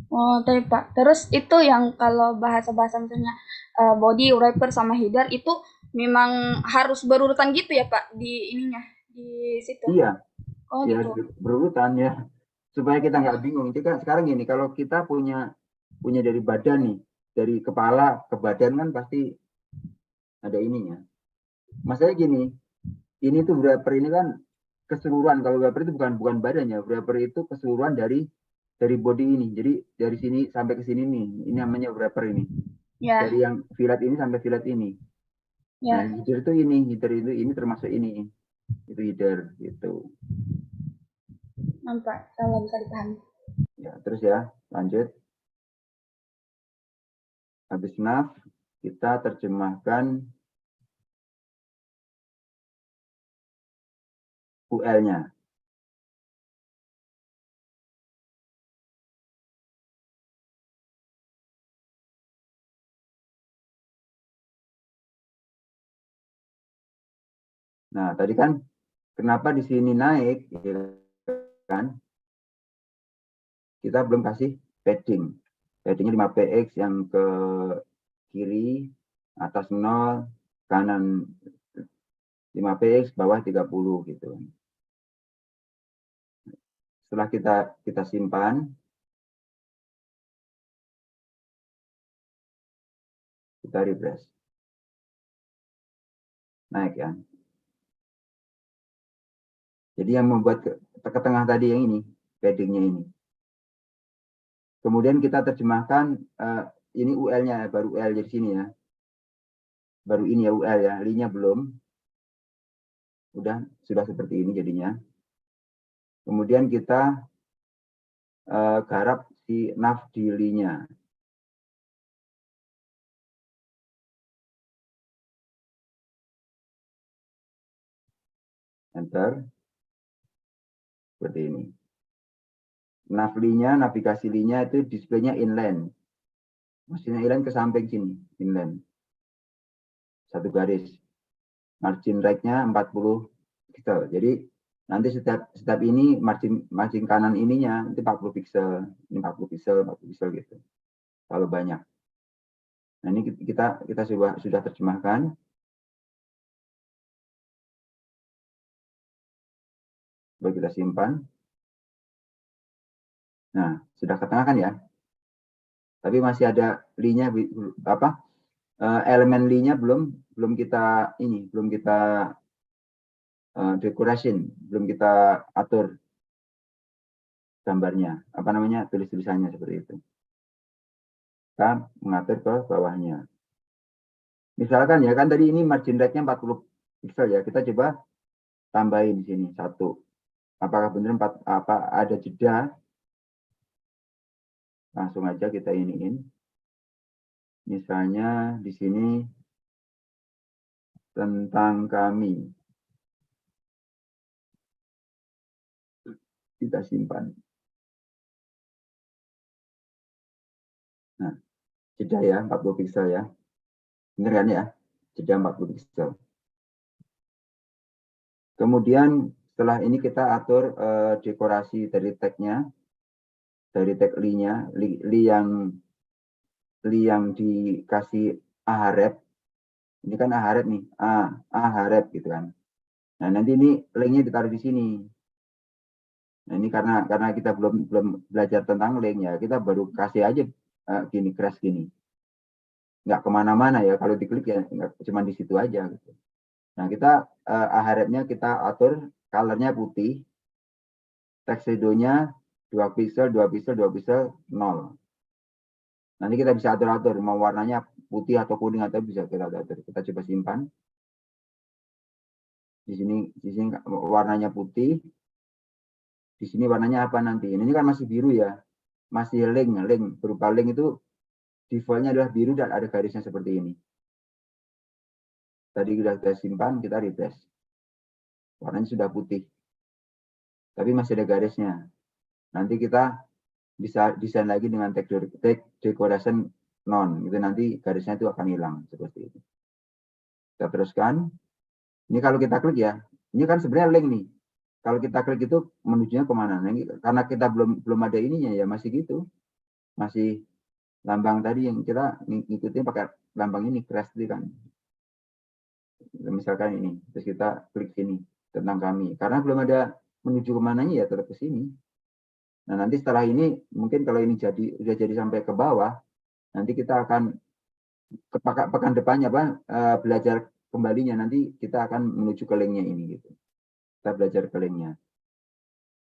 Oh, tapi Pak, terus itu yang kalau bahasa-bahasa misalnya body wrapper sama header itu memang harus berurutan gitu ya Pak di ininya di situ. Iya, Oh ya gitu. berurutan ya. Supaya kita nggak bingung. Itu kan sekarang gini, kalau kita punya dari badan nih, dari kepala ke badan kan pasti ada ininya. Masalahnya gini, ini tuh wrapper ini kan keseluruhan. Kalau wrapper itu bukan badannya, wrapper itu keseluruhan dari body ini. Jadi dari sini sampai ke sini nih, ini namanya wrapper ini. Ya, Dari yang fillet ini sampai fillet ini. Nah, ya, header itu ini termasuk ini. Itu header gitu. nampak kalau bisa dipahami. Ya, terus ya, lanjut. Habis nav, kita terjemahkan UL-nya. Nah, tadi kan kenapa di sini naik, ya kan? Kita belum kasih padding. Paddingnya 5px yang ke kiri, atas 0, kanan 5px, bawah 30 gitu. Setelah kita simpan, kita refresh. Naik ya. Jadi yang membuat ke tengah tadi yang ini, paddingnya ini. Kemudian kita terjemahkan ini UL-nya, baru UL di sini ya. Baru ini ya UL ya, Li-nya belum. Sudah seperti ini jadinya. Kemudian kita garap si nav di Li-nya. Enter. Seperti ini. Nav Li-nya, navigasi Li-nya itu displaynya inline. Maksudnya inline ke samping sini, inline. Satu garis. Margin right-nya 40 pixel. Jadi nanti setiap ini margin kanan ininya itu 40 pixel, ini 40 pixel, 40 pixel gitu. Kalau banyak. Nah, ini kita sudah terjemahkan. Baru kita simpan. Nah, sudah ke tengah kan ya? Tapi masih ada Li-nya apa? Elemen Li-nya belum kita decoration, belum kita atur gambarnya, apa namanya, tulisannya seperti itu. Kita mengatur ke bawahnya. Misalkan ya kan tadi ini margin right-nya 40 pixel ya, kita coba tambahin di sini 1. Apakah benar ada jeda? Langsung aja kita iniin. Misalnya di sini tentang kami. Kita simpan. Nah, jeda ya 40 pixel ya. Benar kan ya? Jeda 40 pixel. Kemudian setelah ini kita atur dekorasi dari tag-nya, dari tag Li-nya, Li yang dikasih aharep. Ini kan aharep nih, aharep gitu kan. Nah, nanti ini link-nya ditaruh di sini. Nah, ini karena kita belum belajar tentang link ya, kita baru kasih aja gini, crash gini. Nggak kemana-mana ya, kalau diklik ya cuma di situ aja gitu. Nah, kita aharepnya kita atur color-nya putih, text shadow-nya 2 pixel, 2 pixel, 2 pixel, 0. Nanti kita bisa atur-atur, mau warnanya putih atau kuning atau bisa kita atur. Kita coba simpan. Di sini warnanya putih. Di sini warnanya apa nanti? Ini kan masih biru ya. masih link berupa link itu defaultnya adalah biru dan ada garisnya seperti ini. Tadi kita simpan, kita refresh. Warnanya sudah putih. Tapi masih ada garisnya. Nanti kita bisa desain lagi dengan tag decoration non. Itu nanti garisnya itu akan hilang seperti itu. Kita teruskan. Ini kalau kita klik ya, ini kan sebenarnya link nih. Kalau kita klik itu menujunya kemana? Nah, ini, karena kita belum ada ininya ya masih gitu. Masih lambang tadi yang kita ngikutin pakai lambang ini crash itu kan. Misalkan ini, terus kita klik sini tentang kami. Karena belum ada menuju kemananya ya tetap ke sini. Nah nanti setelah ini mungkin kalau ini udah jadi sampai ke bawah, nanti kita akan ke pekan depannya belajar kembalinya nanti kita akan menuju ke linknya ini gitu. Kita belajar ke linknya.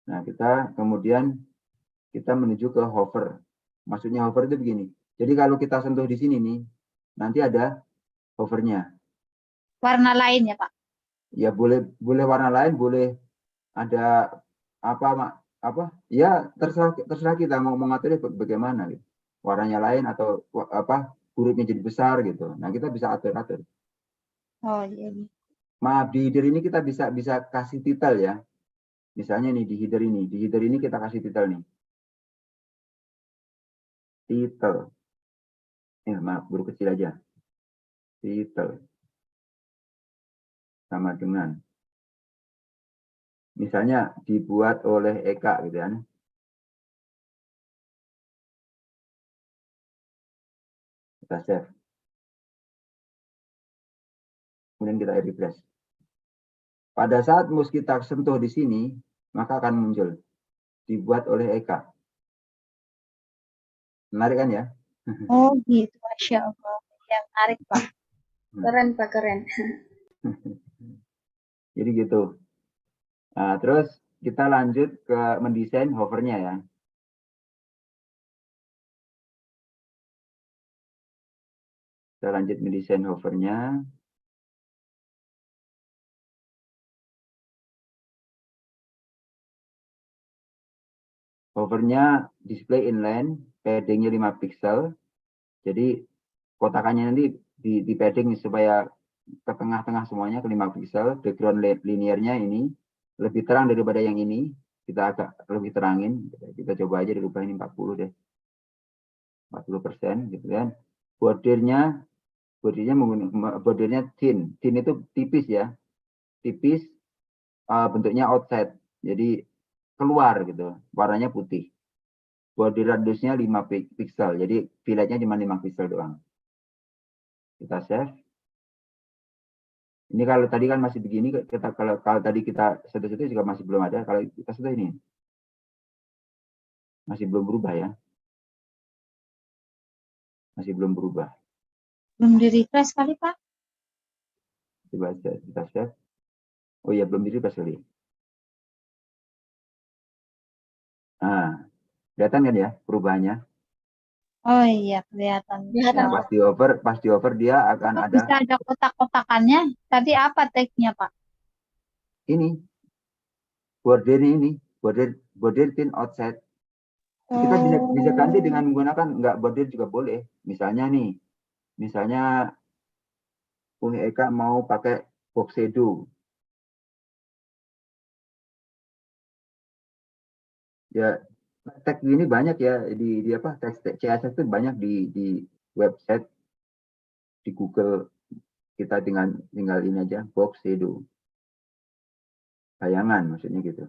Nah kita kemudian kita menuju ke hover. Maksudnya hover itu begini. Jadi kalau kita sentuh di sini nih, nanti ada hovernya. Warna lain ya Pak? Ya boleh warna lain, boleh ada apa ya terserah kita mau mengaturnya bagaimana gitu. Warnanya lain atau hurufnya jadi besar gitu. Nah kita bisa atur. Oh iya. Maaf di header ini kita bisa kasih titel ya. Misalnya nih di header ini kita kasih titel nih. Titel. Maaf huruf kecil aja. Titel. Sama dengan misalnya dibuat oleh Eka gitu ya. Kita save. Kemudian kita refresh. Pada saat mouse kita sentuh di sini, maka akan muncul dibuat oleh Eka. Menarik kan ya? Oh gitu, Masya Allah. Yang menarik Pak. Keren Pak, keren. Jadi gitu. Nah, terus kita lanjut ke mendesain hovernya ya. Kita lanjut mendesain hovernya. Hovernya display inline, paddingnya 5 pixel. Jadi kotakannya nanti di padding supaya ke tengah-tengah semuanya ke 5 pixel. Background linearnya ini lebih terang daripada yang ini. Kita agak lebih terangin. Kita coba aja dirubah ini 40 deh. 40% gitu kan. Bordernya thin. Thin itu tipis ya. Tipis bentuknya outside. Jadi keluar gitu. Warnanya putih. Border radiusnya 5 pixel. Jadi filletnya cuma 5 pixel doang. Kita save. Ini kalau tadi kan masih begini, kalau tadi kita sentuh-sentuh juga masih belum ada. Kalau kita sentuh ini, masih belum berubah ya. Masih belum berubah. Belum di-refresh kali Pak? Coba kita save. Oh iya, belum di-refresh kali. Nah, kelihatan kan ya perubahannya? Oh iya, kelihatan. Kelihatan. Nah, pas di over dia akan ada Bisa ada kotak-kotakannya. Tadi apa tagnya Pak? ini border thin outside. Kita bisa ganti dengan menggunakan nggak border juga boleh. Misalnya Uni Eka mau pakai box shadow. Ya, tag ini banyak ya di apa tag CSS itu banyak di website, di Google. Kita tinggal ini aja box shadow. Bayangan maksudnya gitu.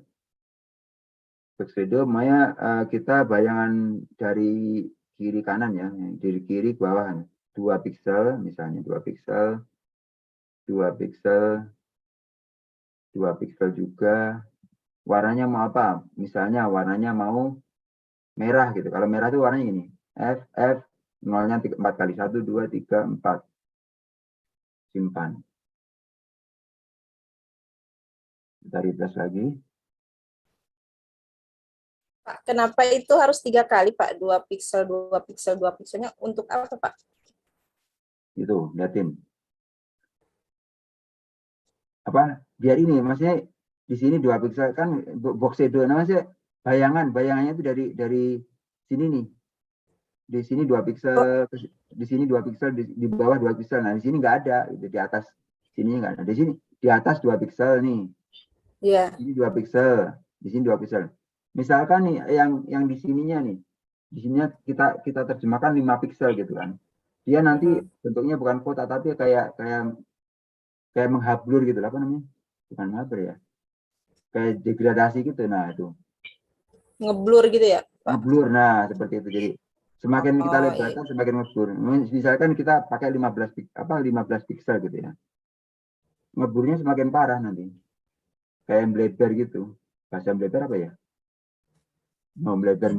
Box shadow Maya kita bayangan dari kiri kanan ya, dari kiri ke bawah 2 pixel misalnya 2 pixel 2 pixel 2 pixel juga. Warnanya mau apa? Misalnya warnanya mau merah gitu. Kalau merah itu warnanya ini. F 0-nya 4 kali 1 2 3 4. Simpan. Kita refresh lagi. Pak, kenapa itu harus 3 kali Pak? 2 pixel, 2 pixel, 2 pixelnya untuk apa Pak? Itu, liatin. Apa? Biar ini, maksudnya di sini 2 pixel kan box shadow, namanya bayangannya itu dari sini nih. Di sini 2 piksel, di sini 2 piksel, di bawah 2 piksel. Nah, di sini nggak ada, gitu. Di atas sini nggak ada. Di sini di atas 2 piksel nih. Iya. Ini 2 piksel, di sini 2 piksel. Misalkan nih yang di sininya nih. Di sininya kita terjemahkan 5 piksel gitu kan. Dia nanti bentuknya bukan kotak tapi kayak menghablur gitu, apa namanya? Bukan menghablur ya. Kayak degradasi gitu. Nah, itu. Ngeblur gitu ya, Pak? Ngeblur, nah seperti itu. Jadi semakin kita Oh, lebarkan semakin ngeblur. Misalkan kita pakai 15 piksel gitu ya. Ngeblurnya semakin parah nanti. Kayak bleber gitu. Bahasa bleber apa ya? Oh, bleber.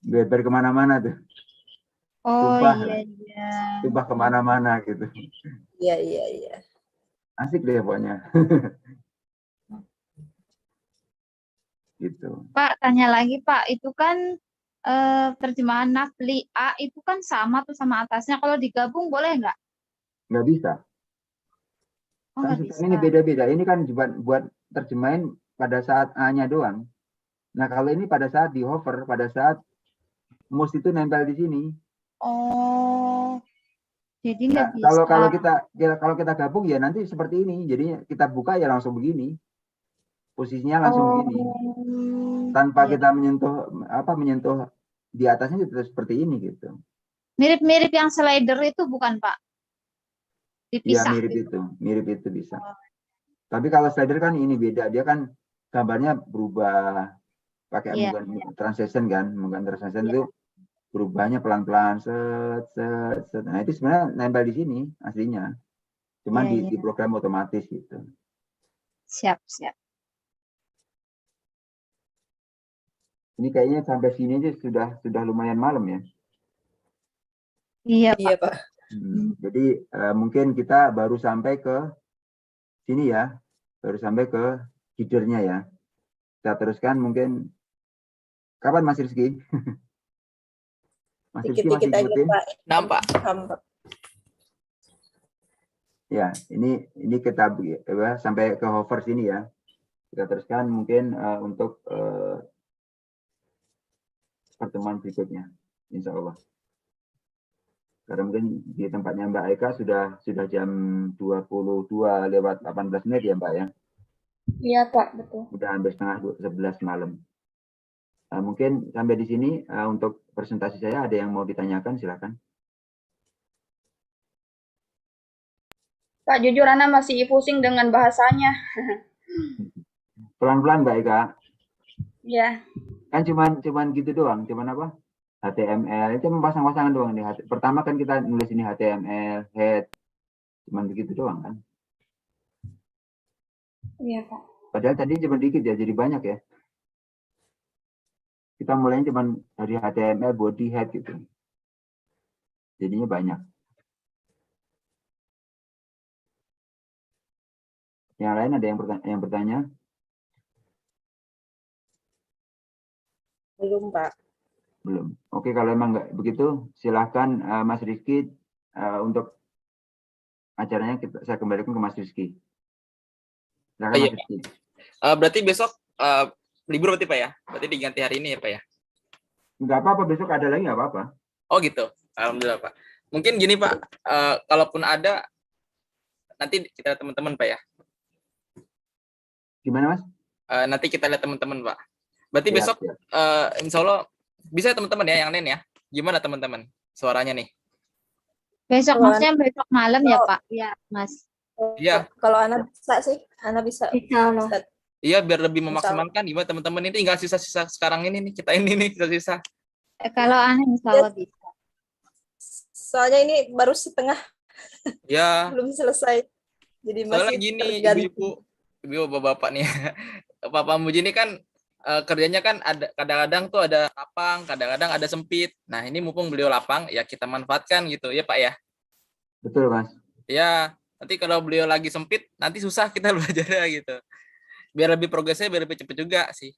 Bleber kemana-mana tuh. Oh Tumpah, iya. tumpah kemana-mana gitu. iya. Asik deh pokoknya. Gitu. Pak, tanya lagi Pak, itu kan terjemahan Nafli A itu kan sama tuh sama atasnya. Kalau digabung boleh nggak? Nggak bisa. Oh, Kan nggak sistem ini bisa. beda-beda. Ini kan buat terjemahin pada saat A-nya doang. Nah, kalau ini pada saat di hover, pada saat mouse itu nempel di sini. Oh, jadi Nah, nggak bisa. kalau kita gabung ya nanti seperti ini. Jadi kita buka ya langsung begini. Posisinya langsung begini. Tanpa Ya. kita menyentuh di atasnya itu seperti ini gitu. Mirip-mirip yang slider itu bukan Pak? Iya, Dipisah. mirip itu bisa. Tapi kalau slider kan ini beda, dia kan gambarnya berubah pakai Iya. translation kan, menggunakan translation Iya. itu berubahnya pelan-pelan, set. Nah itu sebenarnya nempel di sini aslinya, cuman Iya. di program otomatis gitu. Siap. Ini kayaknya sampai sini aja sudah lumayan malam ya. Iya Iya, Pak. Pak. Jadi mungkin kita baru sampai ke sini ya, baru sampai ke headernya ya. Kita teruskan mungkin kapan Mas Rizky? Mas Rizky masih Dikit-dikit aja, ikutin? Pak. Nampak. Ya, ini kita sampai ke hover sini ya. Kita teruskan mungkin untuk pertemuan berikutnya, insya Allah. Karena mungkin di tempatnya Mbak Eka sudah jam 22:18 ya Mbak ya. Iya Pak, betul. Udah hampir setengah 11 malam. Mungkin sampai di sini untuk presentasi saya ada yang mau ditanyakan silakan. Pak, jujur Ana masih pusing dengan bahasanya. Pelan-pelan Mbak Eka. Ya, Kan cuman gitu doang, cuman apa? HTML itu pasang-pasangan doang nih. Pertama kan kita nulis ini HTML, head, cuman begitu doang kan. iya Pak. Padahal tadi cuma dikit ya, jadi banyak ya. Kita mulainya cuma dari HTML, body, head gitu. Jadinya banyak. Yang lain ada yang bertanya? Belum, Pak. Belum. Oke, kalau emang nggak begitu, silahkan Mas Rizky untuk acaranya saya kembalikan ke Mas Rizky. Silakan Iya, Mas Rizky. berarti besok libur berarti Pak ya? Berarti diganti hari ini ya Pak ya? Nggak apa-apa, besok ada lagi nggak apa-apa. Oh gitu. Alhamdulillah Pak. Mungkin gini Pak, kalaupun ada nanti kita lihat teman-teman Pak ya. Gimana Mas? Nanti kita lihat teman-teman Pak. Berarti Siap, besok siap. insya Allah bisa ya teman-teman ya yang lain ya. Gimana teman-teman suaranya nih? Besok Kalau maksudnya besok malam ya kalau- Pak? Iya Mas. Iya. Kalau Ana bisa sih, Ana bisa. Insya Allah. Ustaz. Iya biar lebih Insya memaksimalkan gimana teman-teman ini tinggal sisa-sisa sekarang ini nih kita ini nih sisa-sisa. Kalau aneh insya Allah bisa. Soalnya ini baru setengah, Ya. belum selesai. Jadi Soalnya masih gini tergantung. ibu-ibu bapak-bapak nih. Papa Muji ini kan kerjanya kan ada kadang-kadang tuh ada lapang, kadang-kadang ada sempit. Nah, ini mumpung beliau lapang ya kita manfaatkan gitu ya, Pak ya. Betul Mas. Ya, nanti kalau beliau lagi sempit nanti susah kita belajar gitu. Biar lebih progresnya biar lebih cepet juga sih.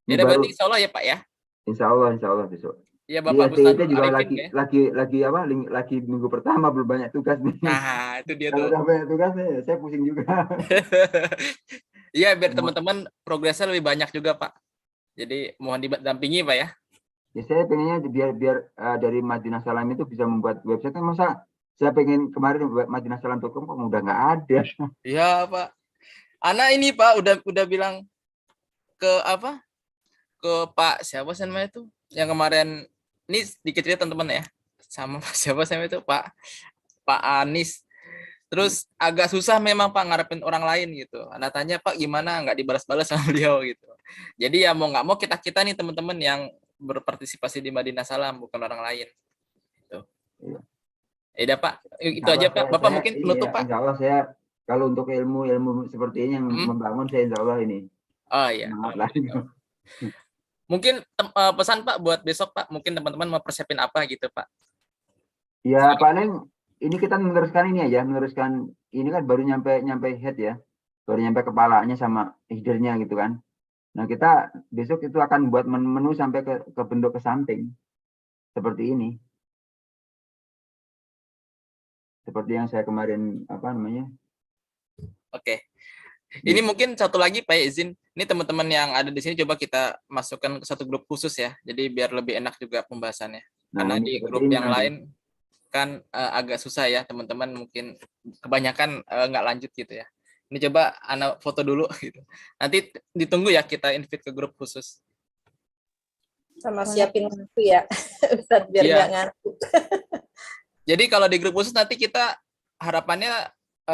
Ini Ya baru, berarti insya Allah ya, Pak ya. insya Allah besok. Ya Di Bapak STIT Bustanul juga Arifin ya. lagi minggu pertama belum banyak tugas nih. Nah, itu dia Kalau tuh. udah banyak tugas saya pusing juga. Iya, biar teman-teman progresnya lebih banyak juga, Pak. Jadi mohon didampingi Pak ya. Ya saya pengennya biar dari Madinah Salam itu bisa membuat website. Kan masa saya pengen kemarin madinahsalam.com kok udah nggak ada. Iya Pak. Anak ini Pak udah bilang ke apa? Ke Pak siapa sih namanya itu? Yang kemarin ini dikit cerita teman-teman ya. Sama Pak siapa sih namanya itu Pak Anis. Terus agak susah memang Pak ngarepin orang lain gitu. Anak tanya Pak gimana nggak dibalas-balas sama beliau gitu. Jadi ya mau nggak mau kita nih teman-teman yang berpartisipasi di Madinah Salam bukan orang lain. Gitu. Ya Pak, itu aja Pak. Bapak mungkin penutup Pak. Insya Allah saya kalau untuk ilmu seperti ini yang membangun saya insya Allah ini. Oh iya. Mungkin pesan Pak buat besok Pak. Mungkin teman-teman mau persiapin apa gitu Pak. Ya paling ini kita meneruskan ini aja, meneruskan ini kan baru nyampe head ya, baru nyampe kepalanya sama leadernya gitu kan. Nah kita besok itu akan buat menu sampai ke bentuk ke samping seperti ini, seperti yang saya kemarin apa namanya. Oke. Ini mungkin satu lagi Pak izin, ini teman-teman yang ada di sini coba kita masukkan ke satu grup khusus ya, jadi biar lebih enak juga pembahasannya. Nah, karena di grup yang lain kan agak susah ya teman-teman, mungkin kebanyakan nggak lanjut gitu ya. Ini coba anak foto dulu gitu. Nanti ditunggu ya kita invite ke grup khusus. Sama siapin waktu ya, Ustadz, biar nggak ngantuk. Jadi kalau di grup khusus nanti kita harapannya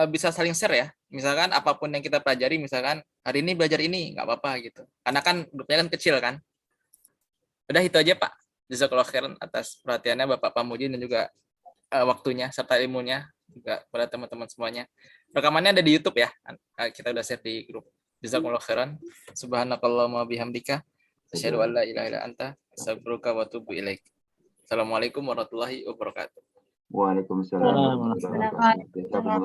bisa saling share ya. Misalkan apapun yang kita pelajari, misalkan hari ini belajar ini nggak apa-apa gitu. Karena kan grupnya kan kecil kan. Udah itu aja Pak. Jazakallahu khairan atas perhatiannya Bapak Pamuji dan juga waktunya serta ilmunya juga pada teman-teman semuanya. Rekamannya ada di YouTube ya. Kita udah share di grup. Jazakallahu khairan. Subhanakallahumma bihamdika asyhadu an la ilaha illa anta astaghfiruka wa atubu ilaik. Assalamualaikum warahmatullahi wabarakatuh. Waalaikumsalam warahmatullahi wabarakatuh.